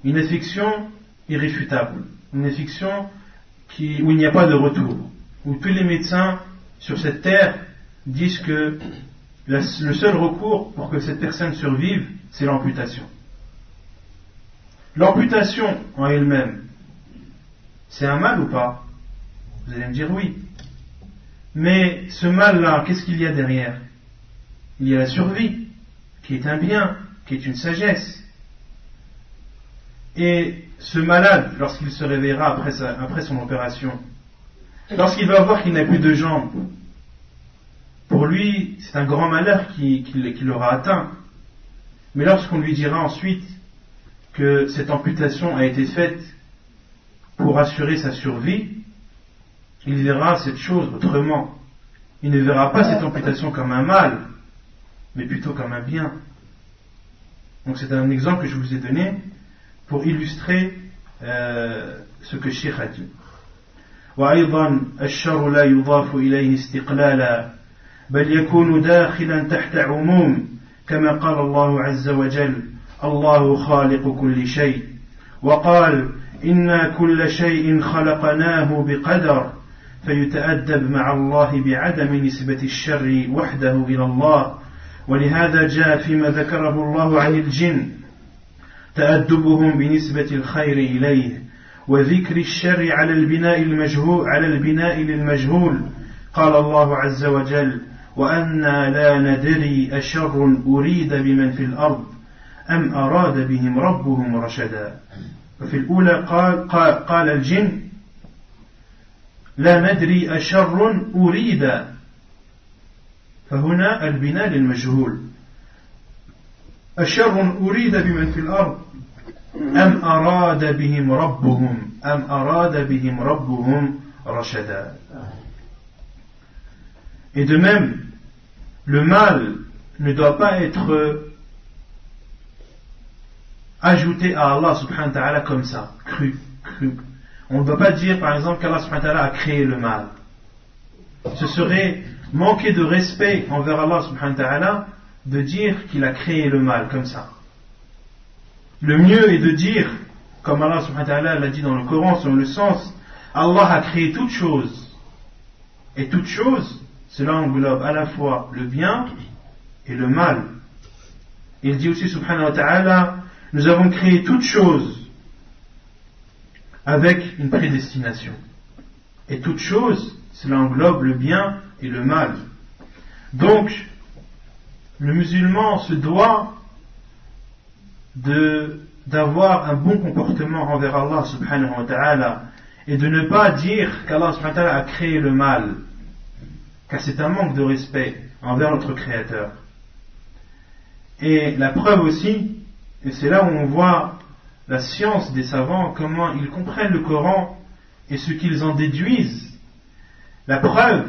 une affection irréfutable, une affection où il n'y a pas de retour, où tous les médecins sur cette terre disent que le seul recours pour que cette personne survive, c'est l'amputation. L'amputation en elle-même, c'est un mal ou pas? Vous allez me dire oui. Mais ce mal-là, qu'est-ce qu'il y a derrière? Il y a la survie, qui est un bien, qui est une sagesse. Et ce malade, lorsqu'il se réveillera après son opération, lorsqu'il va voir qu'il n'a plus de jambes, pour lui, c'est un grand malheur qui l'aura atteint. Mais lorsqu'on lui dira ensuite que cette amputation a été faite pour assurer sa survie, il verra cette chose autrement. Il ne verra pas cette amputation comme un mal, mais plutôt comme un bien. Donc c'est un exemple que je vous ai donné pour illustrer ce que Cheikh a dit. وأيضا الشر لا يضاف إليه استقلالا بل يكون داخلا تحت عموم كما قال الله عز وجل الله خالق كل شيء وقال إنا كل شيء خلقناه بقدر فيتأدب مع الله بعدم نسبة الشر وحده إلى الله ولهذا جاء فيما ذكره الله عن الجن تأدبهم بنسبة الخير إليه وذكر الشر على البناء للمجهول قال الله عز وجل وأنا لا ندري أشر أريد بمن في الأرض أم أراد بهم ربهم رشدا. وفي الأولى قال الجن لا ندري أشر أريد، فهنا البناء للمجهول. أشر أريد بمن في الأرض أم أراد بهم ربهم رشدا. Et de même, le mal ne doit pas être ajouté à Allah subhanahu wa ta'ala comme ça, cru. On ne doit pas dire par exemple qu'Allah subhanahu wa ta'ala a créé le mal. Ce serait manquer de respect envers Allah subhanahu wa ta'ala de dire qu'il a créé le mal comme ça. Le mieux est de dire, comme Allah subhanahu wa ta'ala l'a dit dans le Coran, selon le sens, Allah a créé toute chose. Et toute chose, cela englobe à la fois le bien et le mal. Il dit aussi subhanahu wa ta'ala, nous avons créé toute chose avec une prédestination. Et toute chose, cela englobe le bien et le mal. Donc, le musulman se doit d'avoir un bon comportement envers Allah subhanahu wa ta'ala et de ne pas dire qu'Allah subhanahu wa ta'ala a créé le mal, car c'est un manque de respect envers notre Créateur. Et la preuve aussi, et c'est là où on voit la science des savants, comment ils comprennent le Coran et ce qu'ils en déduisent, la preuve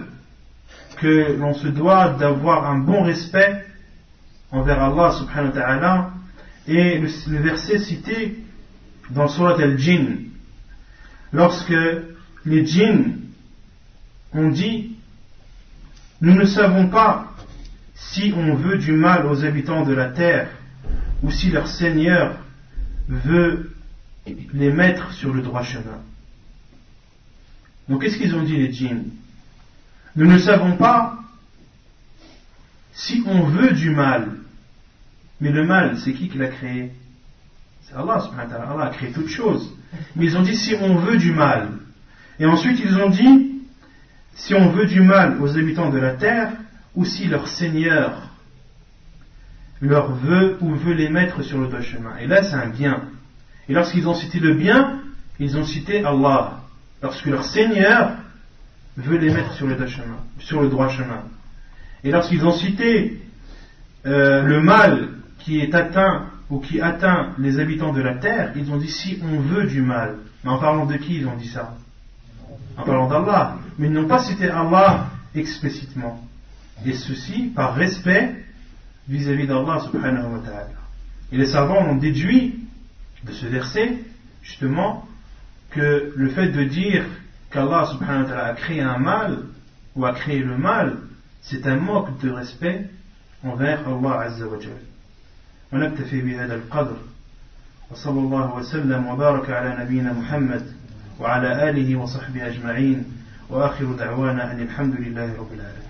que l'on se doit d'avoir un bon respect envers Allah subhanahu wa ta'ala et le verset cité dans Surat al-Jinn, lorsque les djinns ont dit nous ne savons pas si on veut du mal aux habitants de la terre ou si leur Seigneur veut les mettre sur le droit chemin. Donc qu'est-ce qu'ils ont dit les djinns? Nous ne savons pas si on veut du mal. Mais le mal, c'est qui l'a créé? C'est Allah subhanahu wa ta'ala. Allah a créé toutes choses. Mais ils ont dit si on veut du mal. Et ensuite ils ont dit si on veut du mal aux habitants de la terre ou si leur Seigneur leur veut ou veut les mettre sur le droit chemin. Et là c'est un bien. Et lorsqu'ils ont cité le bien, ils ont cité Allah. Lorsque leur Seigneur veut les mettre sur le droit chemin. Et lorsqu'ils ont cité le mal qui est atteint ou qui atteint les habitants de la terre, ils ont dit si on veut du mal. Mais en parlant de qui ils ont dit ça? En parlant d'Allah. Mais ils n'ont pas cité Allah explicitement. Et ceci par respect vis-à-vis d'Allah subhanahu wa ta'ala. Et les savants ont déduit de ce verset justement que le fait de dire qu'Allah subhanahu wa ta'ala a créé un mal ou a créé le mal, c'est un manque de respect envers Allah azza wa jalla. ونكتفي بهذا القدر وصلى الله وسلم وبارك على نبينا محمد وعلى آله وصحبه أجمعين وآخر دعوانا أن الحمد لله رب العالمين.